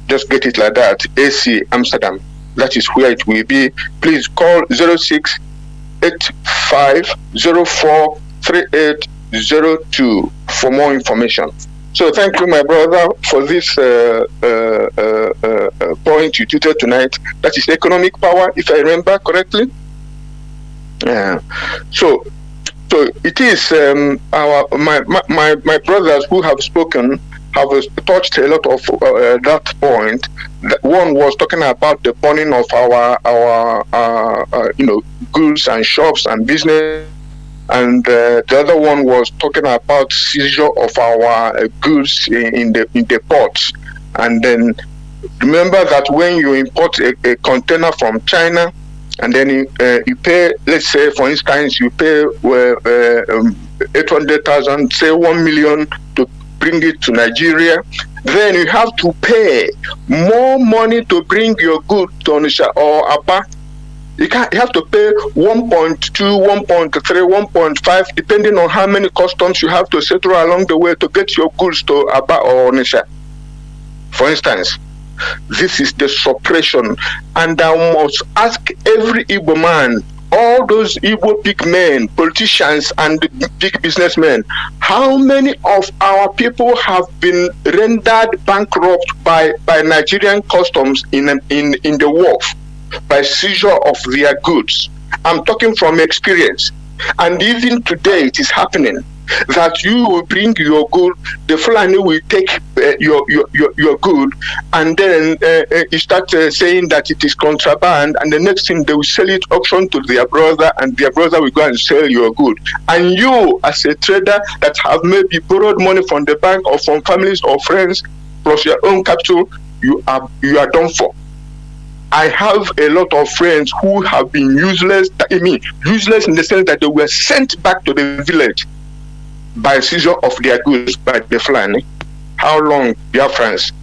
Just get it like that. AC, Amsterdam. That is where it will be. Please call 0685043802 for more information. So thank you, my brother, for this point you tutored tonight. That is economic power, if I remember correctly. So it is my brothers who have spoken have touched a lot of that point. One was talking about the burning of our goods and shops and business. And the other one was talking about seizure of our goods in the ports. And then remember that when you import a container from China, and then you pay, let's say, for instance, you pay 800,000, say 1 million to bring it to Nigeria, then you have to pay more money to bring your goods to Onitsha or Aba. You have to pay 1.2, 1.3, 1.5, depending on how many customs you have to settle along the way to get your goods to Aba or Onisha. For instance, this is the suppression, and I must ask every Igbo man, all those Igbo big men, politicians and big businessmen, how many of our people have been rendered bankrupt by Nigerian customs in the wharf, by seizure of their goods? I'm talking from experience. And even today it is happening that you will bring your good, the Fulani will take your good, and then you start saying that it is contraband, and the next thing they will sell it auction to their brother, and their brother will go and sell your good. And you, as a trader that have maybe borrowed money from the bank or from families or friends, plus your own capital, you are done for. I have a lot of friends who have been useless. I mean, useless in the sense that they were sent back to the village by seizure of their goods by the Fulani. How long, Biafrans?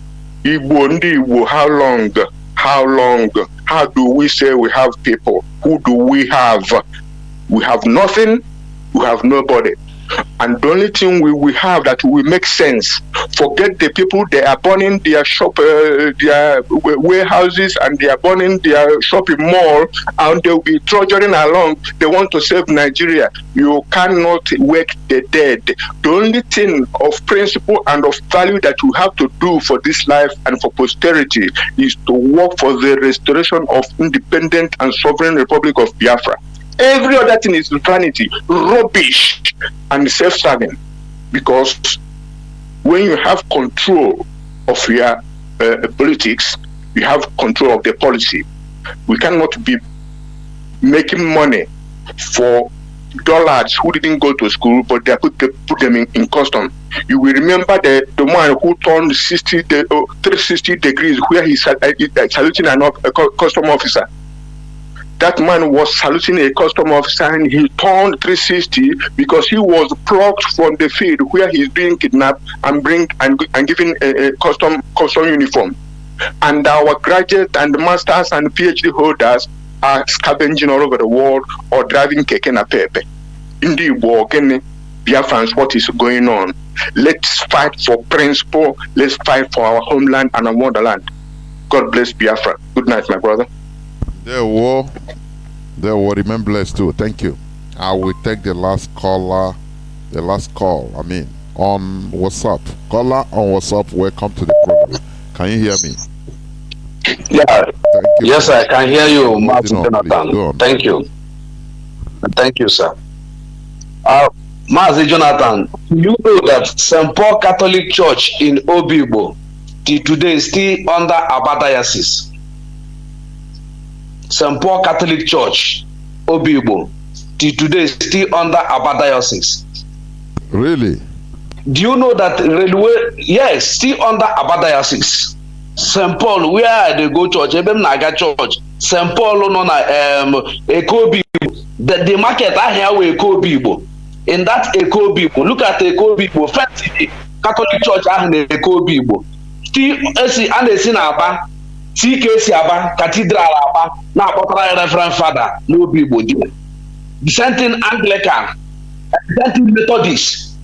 Igbo, how long? How long? How do we say we have people? Who do we have? We have nothing. We have nobody. And the only thing we have that will make sense, forget the people, they are burning their shop, their warehouses, and they are burning their shopping mall, and they'll be trudging along. They want to save Nigeria. You cannot wake the dead. The only thing of principle and of value that you have to do for this life and for posterity is to work for the restoration of independent and sovereign Republic of Biafra. Every other thing is vanity, rubbish, and self-serving. Because when you have control of your politics, you have control of the policy. We cannot be making money for dullards who didn't go to school, but they put them in custom. You will remember the man who turned 360 degrees where he saluting a custom officer. That man was saluting a custom officer, and he turned 360 because he was plucked from the field where he's being kidnapped and given a custom uniform. And our graduates and masters and PhD holders are scavenging all over the world or driving keke na pepe. In the war, Biafrans, what is going on? Let's fight for principle. Let's fight for our homeland and our wonderland. God bless Biafra. Good night, my brother. They will remain blessed too. Thank you. I will take the last call, on WhatsApp. Caller on WhatsApp, welcome to the program. Can you hear me? Yeah. Thank you. Yes, I can hear you, Mazi Jonathan. Thank you. Thank you, sir. Mazi Jonathan, you know that St. Paul Catholic Church in Obigbo till today is still under Aba Diocese. St. Paul Catholic Church, Obigbo, till today is still under Aba Diocese. Really? Do you know that railway? Yes, still under Aba Diocese. St. Paul, where they go church, even Naga Church, St. Paul no na Ekobigbo. The market I hear Ekobigbo. In that Ekobigbo, look at Ekobigbo. First Catholic Church I hear Ekobigbo. Still, and na Aba. TKC Aba, Cathedral Aba, now Reverend Father, no people do. Dissenting Anglican, dissenting Methodist.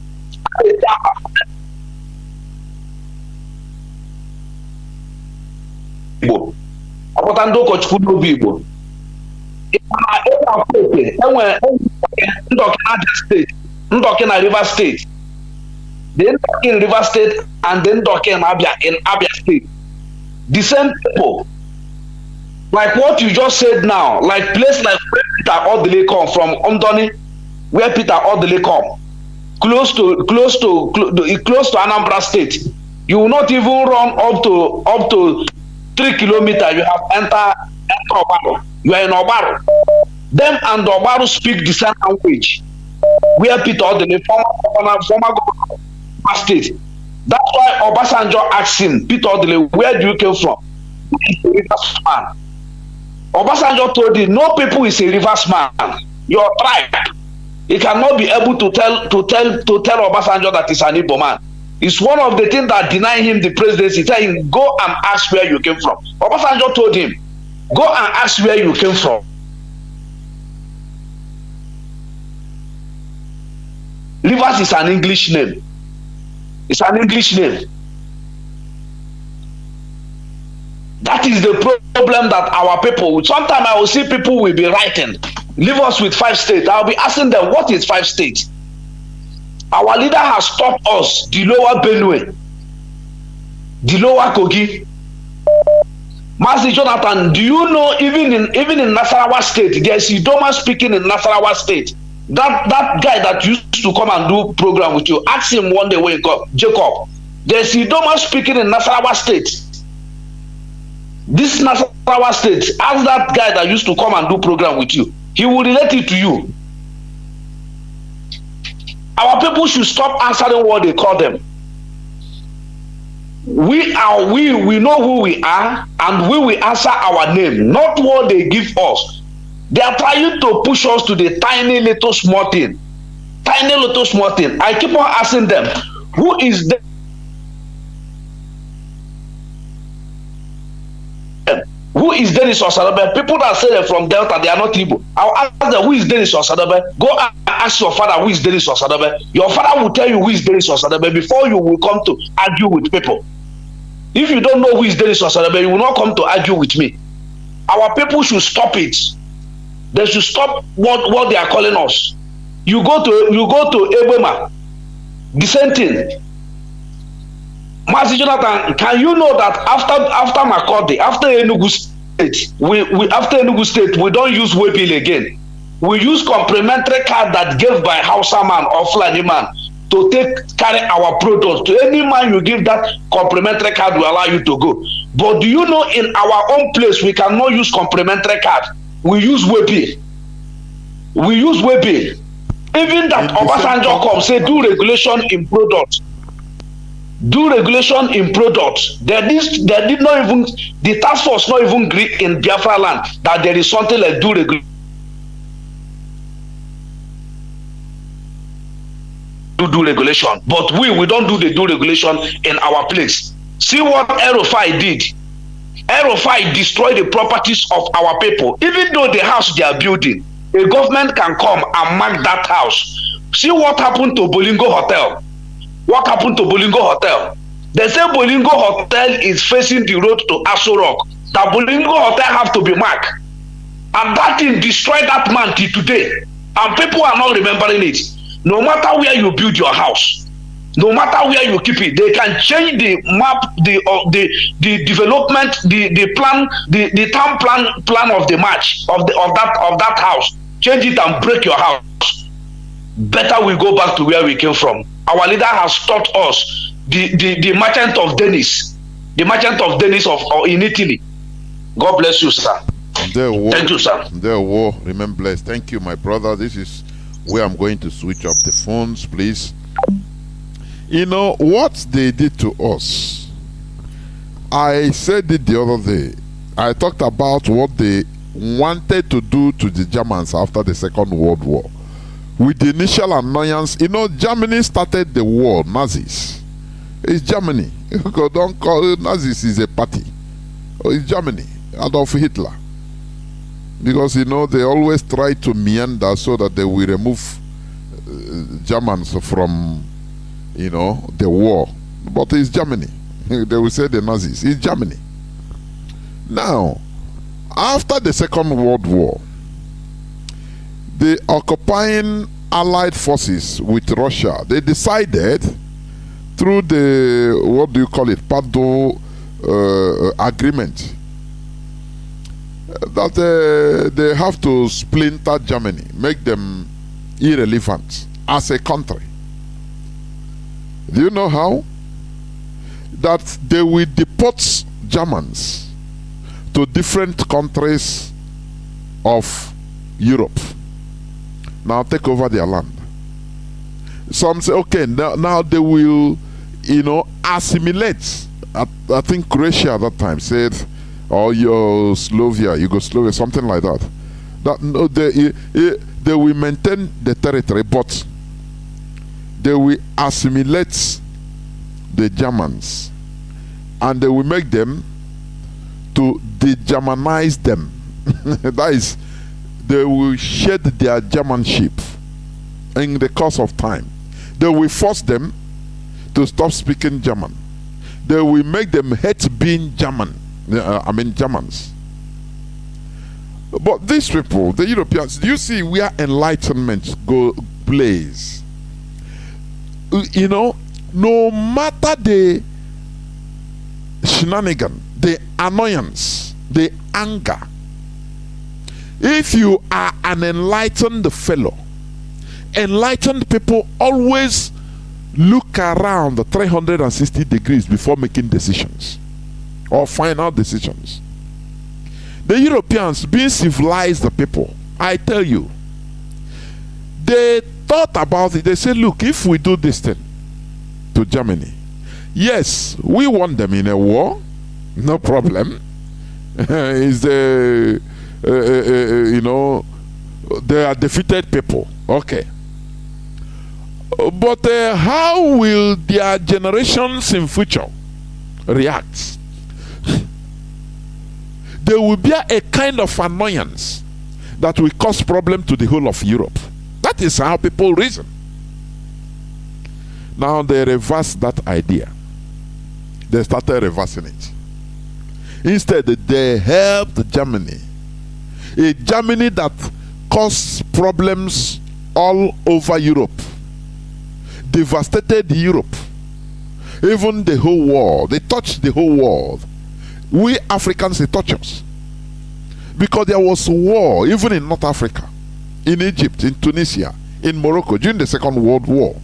Apotando coach no people. State, River State. Then in River State and then Abia in Abia State. The same people, like what you just said now, like place like where Peter Odele come from, Umdoni, where Peter Odele come, close to Anambra State. You will not even run up to 3 kilometers. You have enter Obaro. You are in Obaro. Them and Obaro speak the same language. Where Peter Odele, former governor of state. That's why Obasanjo asked him, Peter Odele, where do you come from? He's a rivers man. Obasanjo told him, no people is a rivers man. Your tribe. He cannot be able to tell Obasanjo that he's an Igbo man. It's one of the things that deny him the presidency. Tell him, go and ask where you came from. Obasanjo told him, go and ask where you came from. Rivers is an English name. It's an English name. That is the problem that our people, sometimes I will see people will be writing, leave us with 5 states. I'll be asking them, what is 5 states? Our leader has taught us the lower Benue, the lower Kogi. Mazi Jonathan, do you know even in Nasarawa state, there's Idoma speaking in Nasarawa state. That guy that used to come and do program with you, ask him one day when you come, Jacob. There's Idoma speaking in Nasarawa state. This Nasarawa state, ask that guy that used to come and do program with you. He will relate it to you. Our people should stop answering what they call them. We know who we are, and we will answer our name, not what they give us. They are trying to push us to the tiny little small thing. Tiny little small thing. I keep on asking them, who is them? Who is Dennis Osadabe? People that say they're from Delta, they are not Igbo. I'll ask them, who is Dennis Osadabe? Go and ask your father, who is Dennis Osadabe? Your father will tell you who is Dennis Osadabe before you will come to argue with people. If you don't know who is Dennis Osadabe, you will not come to argue with me. Our people should stop it. They should stop what they are calling us. You go to Ebema, the same thing. Mazi Jonathan, can you know that after Makode, after Enugu State, we don't use Webil again. We use complementary card that gave by Hausa man or Fulani man to carry our products. To any man you give that complementary card will allow you to go. But do you know in our own place we cannot use complementary card? We use Webil. We use Webil. Even that Obasanjo come say do regulation in products. Do regulation in products. They did not even, the task force not even agree in Biafra land that there is something like do regulation. Do regulation, but we don't do the do regulation in our place. See what Erufai did. Erufai destroyed the properties of our people. Even though the house they are building, a government can come and mark that house. See what happened to Bolingo Hotel. What happened to Bolingo Hotel? They say Bolingo Hotel is facing the road to Aso Rock. That Bolingo Hotel have to be marked. And that thing destroyed that man till today. And people are not remembering it. No matter where you build your house, no matter where you keep it, they can change the map, the development, the plan, the town plan of the match of that house. Change it and break your house. Better we go back to where we came from. Our leader has taught us the merchant of Venice, in Italy. God bless you, sir. Thank you, sir. Remain blessed. Thank you, my brother. This is where I'm going to switch up the phones, please. You know what they did to us. I said it the other day. I talked about what they wanted to do to the Germans after the Second World War. With the initial annoyance, you know, Germany started the war, Nazis. It's Germany. Don't call it Nazis is a party. It's Germany, Adolf Hitler. Because, you know, they always try to meander so that they will remove Germans from, you know, the war. But it's Germany. They will say the Nazis. It's Germany. Now, after the Second World War, the occupying Allied forces with Russia, they decided through the, what do you call it, Pardo agreement, that they have to splinter Germany, make them irrelevant as a country. Do you know how? That they will deport Germans to different countries of Europe. Now take over their land. Some say, okay, now they will, you know, assimilate. I think Croatia at that time said, or Yugoslavia, something like that. That no, they will maintain the territory, but they will assimilate the Germans, and they will make them to de-Germanize them. That is, they will shed their Germanship in the course of time. They will force them to stop speaking German. They will make them hate being German. Germans. But these people, the Europeans, do you see where enlightenment plays? You know, no matter the shenanigan, the annoyance, the anger, if you are an enlightened fellow, enlightened people always look around the 360 degrees before making decisions or final decisions. The Europeans, being civilized people, I tell you, they thought about it. They said, look, if we do this thing to Germany, yes, we want them in a war, no problem. Is the you know, they are defeated people, okay. But how will their generations in future react? There will be a kind of annoyance that will cause problem to the whole of Europe. That is how people reason. Now they reverse that idea. They started reversing it. Instead, they helped Germany. A Germany that caused problems all over Europe. Devastated Europe. Even the whole world. They touched the whole world. We Africans, they touch us. Because there was war, even in North Africa, in Egypt, in Tunisia, in Morocco, during the Second World War.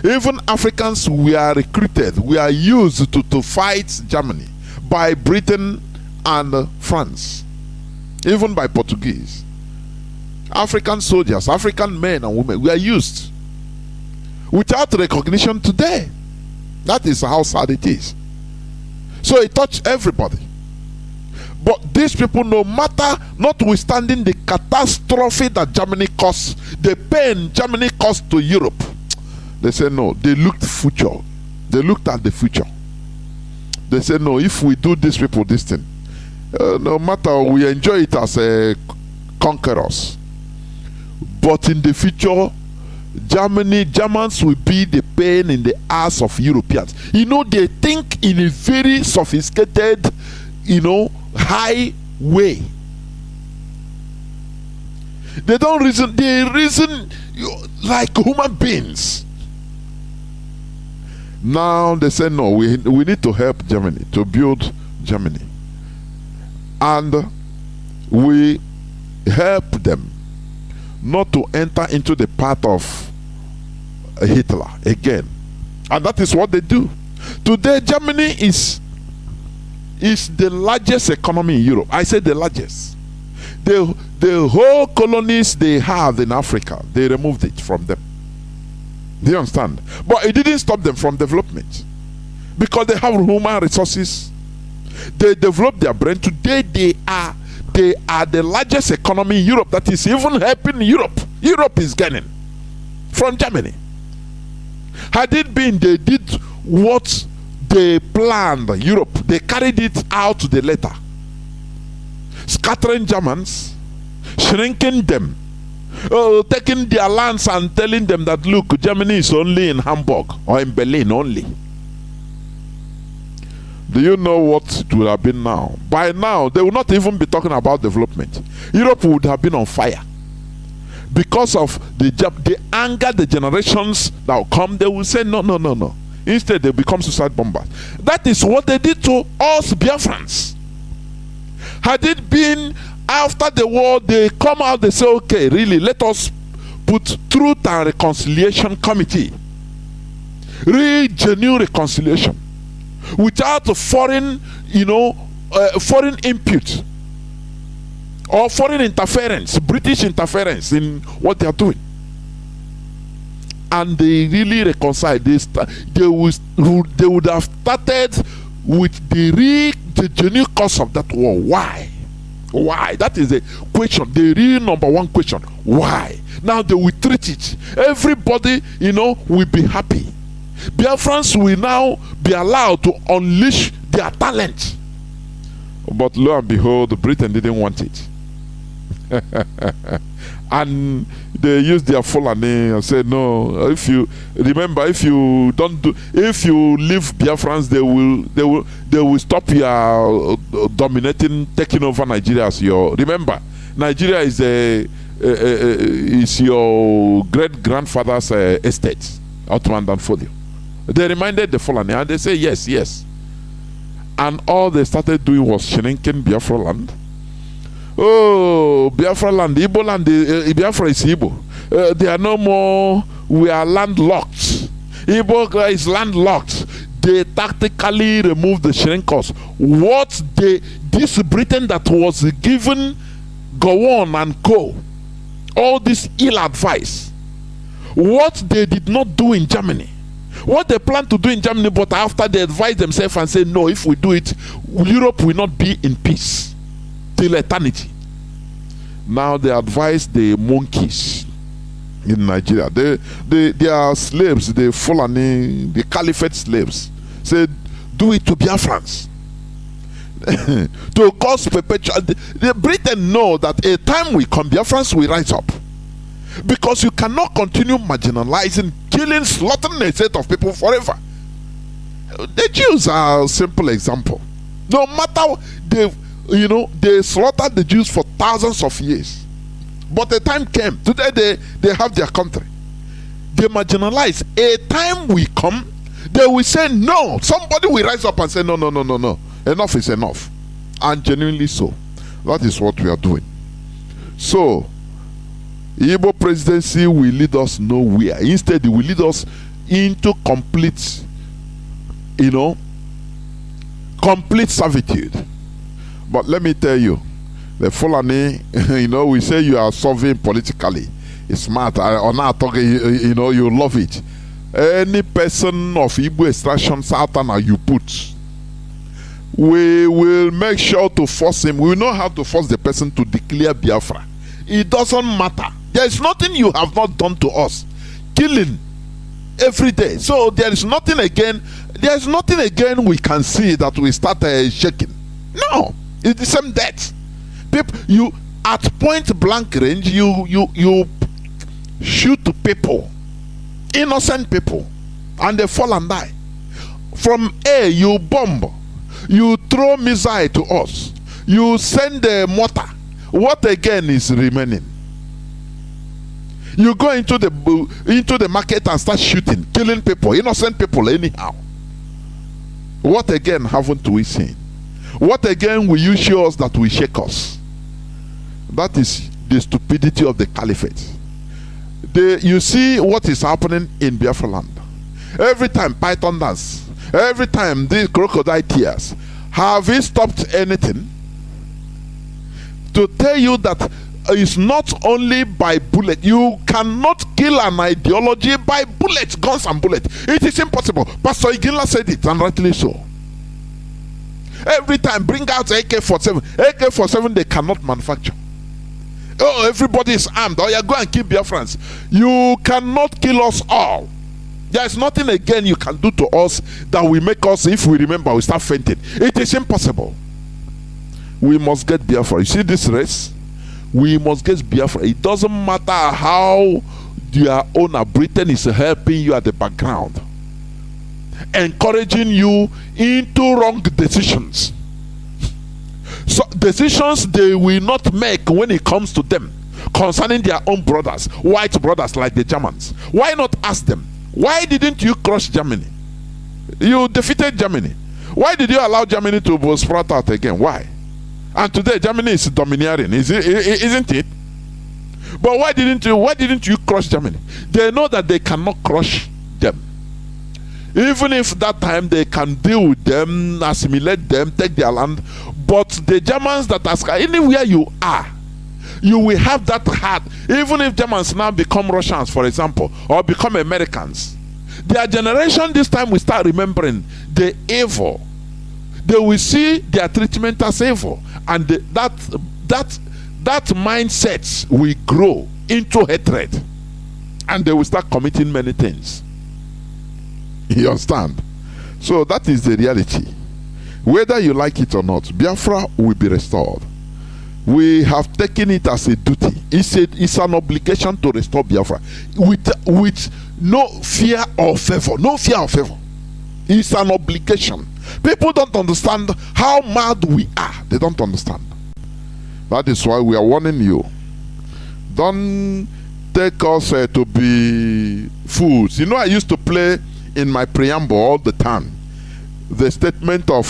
Even Africans were recruited, were used to fight Germany by Britain and France. Even by Portuguese. African soldiers, African men and women were used without recognition today. That is how sad it is. So it touched everybody. But these people, no matter, notwithstanding the catastrophe that Germany caused, the pain Germany caused to Europe, they said no. They looked future. They looked at the future. They said no, if we do these people this thing, no matter, we enjoy it as a conquerors. But in the future, Germans will be the pain in the ass of Europeans. You know, they think in a very sophisticated, you know, high way. They don't reason, they reason like human beings. Now they say no, we need to help Germany, to build Germany. And we help them not to enter into the path of Hitler again. And that is what they do. Today, Germany is the largest economy in Europe. I say the largest. The whole colonies they have in Africa, they removed it from them. Do you understand? But it didn't stop them from development. Because they have human resources. They develop their brain. Today they are the largest economy in Europe that is even helping Europe. Europe is gaining from Germany. Had it been they did what they planned, Europe, they carried it out to the letter. Scattering Germans, shrinking them, taking their lands and telling them that look, Germany is only in Hamburg or in Berlin only. Do you know what it would have been now? By now, they would not even be talking about development. Europe would have been on fire. Because of the anger, the generations that will come, they will say, no, no, no, no. Instead, they become suicide bombers. That is what they did to us Biafrans. Had it been after the war, they come out, they say, okay, really, let us put Truth and Reconciliation Committee. Real, genuine reconciliation. Without foreign, foreign input or foreign interference, British interference in what they are doing. And they really reconcile this. They would have started with the genuine cause of that war. Why? Why? That is the question, the real number one question. Why? Now they will treat it. Everybody, will be happy. Biafrans will now be allowed to unleash their talent. But lo and behold, Britain didn't want it. And they use their Fulani and say no. If you remember, if you leave Biafrans, they will stop your dominating, taking over Nigeria as your. Remember, Nigeria is your great grandfather's estate, Ottoman Danfodio. They reminded the Fulani and they say yes, and all they started doing was shrinking Biafra land. Oh, Biafra land, Igbo land, Biafra is Igbo. They are no more, we are landlocked. Igbo is landlocked. They tactically removed the shrinkers. This Britain that was given Gowon and Co. all this ill advice, what they did not do in Germany, what they plan to do in Germany, but after they advised themselves and said, no, if we do it, Europe will not be in peace till eternity. Now they advise the monkeys in Nigeria. They are slaves, the Fulani, the Caliphate slaves. Say, do it to Biafrans. To cause perpetual. The Britain know that a time will come, Biafrans will rise up. Because you cannot continue marginalizing, killing, slaughtering a set of people forever. The Jews are a simple example. No matter they slaughtered the Jews for thousands of years. But the time came. Today they have their country. They marginalize. A time will come, they will say no. Somebody will rise up and say no. Enough is enough. And genuinely so. That is what we are doing. So, Igbo presidency will lead us nowhere. Instead, it will lead us into complete servitude. But let me tell you, the Fulani, we say you are solving politically. It's smart. Or not talking, you love it. Any person of Igbo extraction, Southern, you put, we will make sure to force him. We will know how to force the person to declare Biafra. It doesn't matter. There is nothing you have not done to us. Killing every day. So there is nothing again. There is nothing again we can see that we start shaking. No. It's the same death. People, you at point blank range, you shoot people, innocent people, and they fall and die. From air, you bomb, you throw missile to us, you send a mortar. What again is remaining? You go into the market and start shooting, killing people, innocent people anyhow. What again haven't we seen? What again will you show us that will shake us? That is the stupidity of the caliphate. You see what is happening in Biafra land. Every time python dance, every time these crocodile tears, have we stopped anything? To tell you that it's not only by bullet. You cannot kill an ideology by bullets, guns and bullets. It is impossible. Pastor Iginla said it, and rightly so. Every time, bring out AK-47. AK-47 they cannot manufacture. Oh, everybody is armed. Oh, yeah, go and kill Biafrans. You cannot kill us all. There is nothing again you can do to us that will make us, if we remember, we start fainting. It is impossible. We must get Biafra. You see this race? We must get Biafra. It doesn't matter how your owner, Britain, is helping you at the background, encouraging you into wrong decisions. So decisions they will not make when it comes to them concerning their own brothers, white brothers like the Germans. Why not ask them? Why didn't you crush Germany? You defeated Germany. Why did you allow Germany to sprout out again? Why? And today Germany is domineering, isn't it? But why didn't you crush Germany? They know that they cannot crush them. Even if that time they can deal with them, assimilate them, take their land. But the Germans that ask, anywhere you are, you will have that heart. Even if Germans now become Russians, for example, or become Americans, their generation this time will start remembering the evil. They will see their treatment as evil, and that mindset will grow into hatred, and they will start committing many things. You understand? So that is the reality. Whether you like it or not, Biafra will be restored. we have taken it as a duty. It's an obligation to restore Biafra with no fear or favor. No fear or favor. It's an obligation. People don't understand how mad we are. They don't understand. That is why we are warning you. Don't take us to be fools. You know, I used to play in my preamble all the time the statement of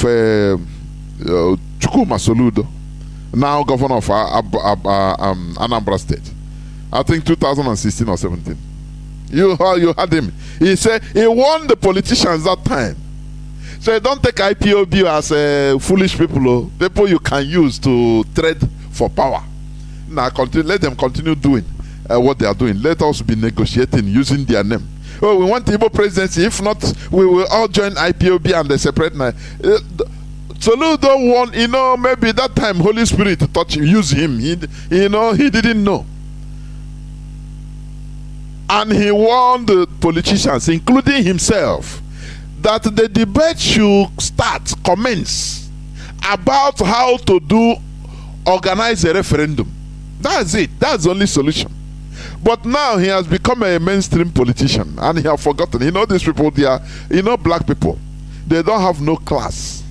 Chukuma Soludo, now governor of Anambra State. I think 2016 or 17. You had him. He said he warned the politicians that time. So don't take IPOB as foolish people, people you can use to trade for power. Now let them continue doing what they are doing. Let us be negotiating using their name. Oh, we want Igbo presidency. If not, we will all join IPOB and they separate now. Soludo won, maybe that time Holy Spirit touch him, use him. He didn't know. And he warned the politicians, including himself, that the debate should commence about how to organize a referendum. That's it. That's the only solution. But now he has become a mainstream politician and he has forgotten. These people, they are, black people. They don't have no class.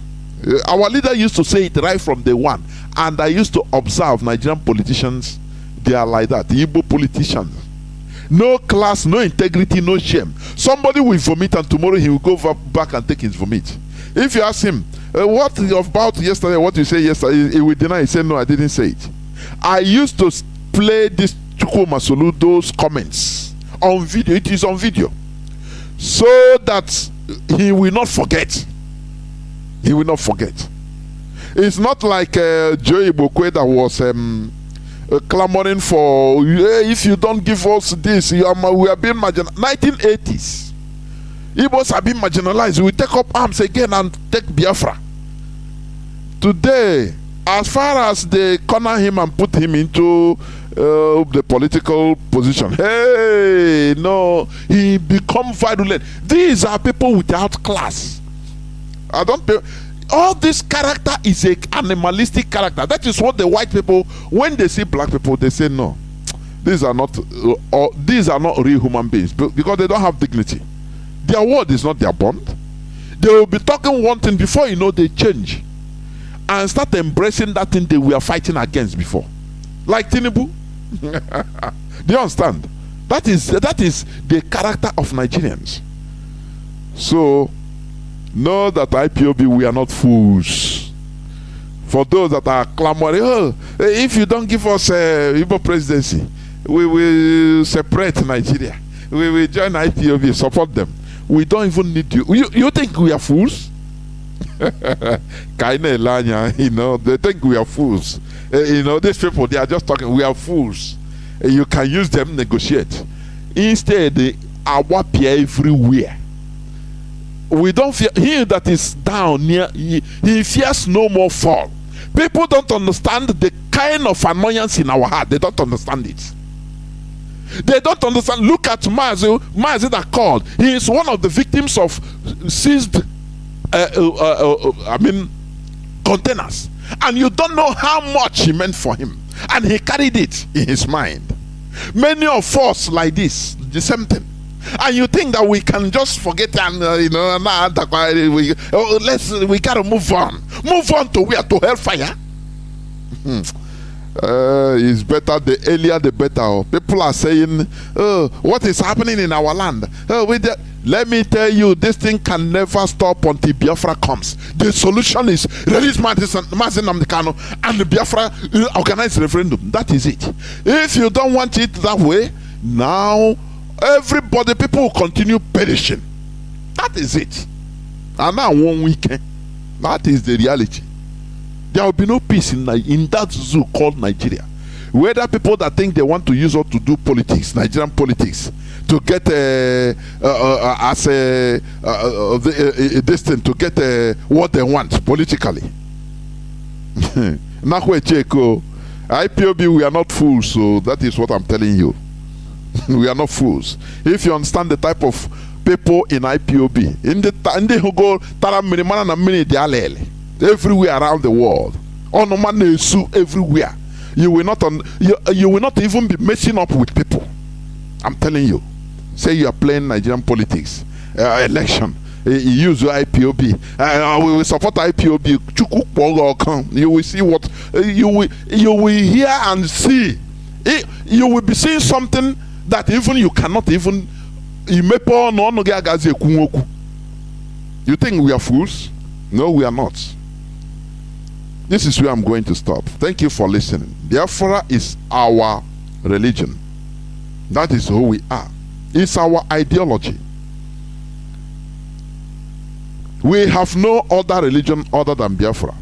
Our leader used to say it right from day one. And I used to observe Nigerian politicians. They are like that. The Igbo politicians. No class, no integrity, no shame. Somebody will vomit and tomorrow he will go back and take his vomit. If you ask him, what about yesterday, what you say yesterday, he will deny. He said, no, I didn't say it. I used to play this Chukuma Soludo's comments on video. It is on video. So that he will not forget. He will not forget. It's not like Joey Bokwe that was clamoring for, if you don't give us this, we are being marginalized. 1980s. Igbos have been marginalized. We take up arms again and take Biafra. Today, as far as they corner him and put him into the political position, hey, no, he become violent. These are people without class. All this character is an animalistic character. That is what the white people, when they see black people, they say no. These are not real human beings because they don't have dignity. Their word is not their bond. They will be talking one thing before they change and start embracing that thing they were fighting against before. Like Tinubu. Do you understand? That is the character of Nigerians. So know that IPOB, we are not fools. For those that are clamoring, if you don't give us Igbo presidency, we will separate Nigeria. We will join IPOB, support them. We don't even need you. You think we are fools? They think we are fools. These people, they are just talking, we are fools. You can use them, negotiate. Instead, they are wapia everywhere. We don't fear. He that is down near, he fears no more fall. People don't understand the kind of annoyance in our heart. They don't understand it. They don't understand. Look at Mazi. Mazi that called. He is one of the victims of seized containers. And you don't know how much he meant for him. And he carried it in his mind. Many of us like this, the same thing. And you think that we can just forget and we gotta move on. Move on to where? To hellfire? It's better the earlier the better. People are saying, what is happening in our land? Let me tell you, this thing can never stop until Biafra comes. The solution is release Mazi Nnamdi Kanu and the Biafra organize referendum. That is it. If you don't want it that way, now people will continue perishing. That is it. And now 1 weekend, that is the reality. There will be no peace in that zoo called Nigeria. Whether people that think they want to use us to do politics, Nigerian politics, to get this thing, to get what they want politically. IPOB, we are not fools, so that is what I'm telling you. We are not fools. If you understand the type of people in IPOB, in the who go everywhere around the world, everywhere, you will not you will not even be messing up with people. I'm telling you. Say you are playing Nigerian politics, election. You use your IPOB. We will support IPOB. You will see what you will hear and see. You will be seeing something that even you cannot even. You think we are fools? No, we are not. This is where I'm going to stop. Thank you for listening. Biafra is our religion. That is who we are. It's our ideology. We have no other religion other than Biafra.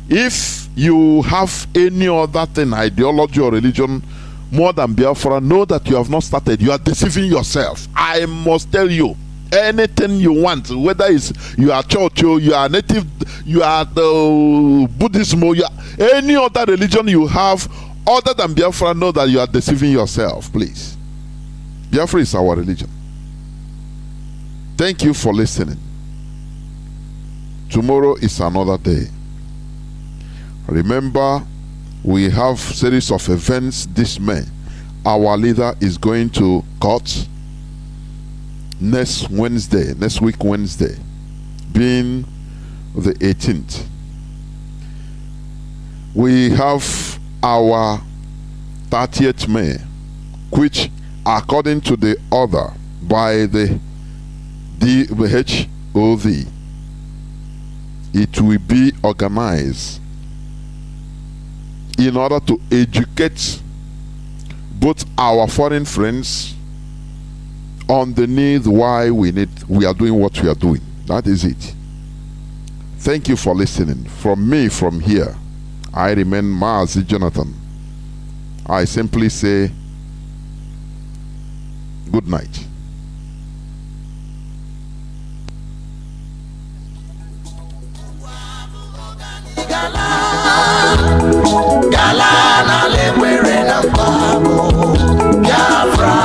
If you have any other thing, ideology or religion more than Biafra, know that you have not started. You are deceiving yourself. I must tell you, anything you want, whether it's you are church, you are native, you are the Buddhism, you are any other religion you have other than Biafra, know that you are deceiving yourself, please. Biafra is our religion. Thank you for listening. Tomorrow is another day. Remember, we have series of events this May. Our leader is going to court next week Wednesday, being the 18th. We have our 30th May, which according to the order by the HOV, it will be organized in order to educate both our foreign friends on the need why we are doing what we are doing. That is it. Thank you for listening. From me, from here, I remain Mazi Jonathan. I simply say good night. Galana lekwere na mpabu Biafra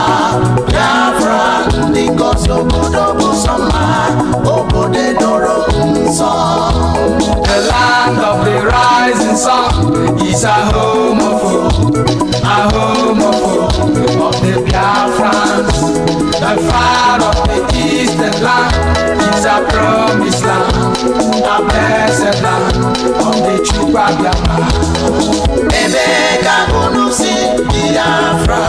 because obodo bụ sọma obodo doro nsọ. The land of the rising sun is a home of the Biafrans. The far of the eastern land is a promised land, a blessed land of the Chukwu Biafra. Ebe ka unu si Biafra.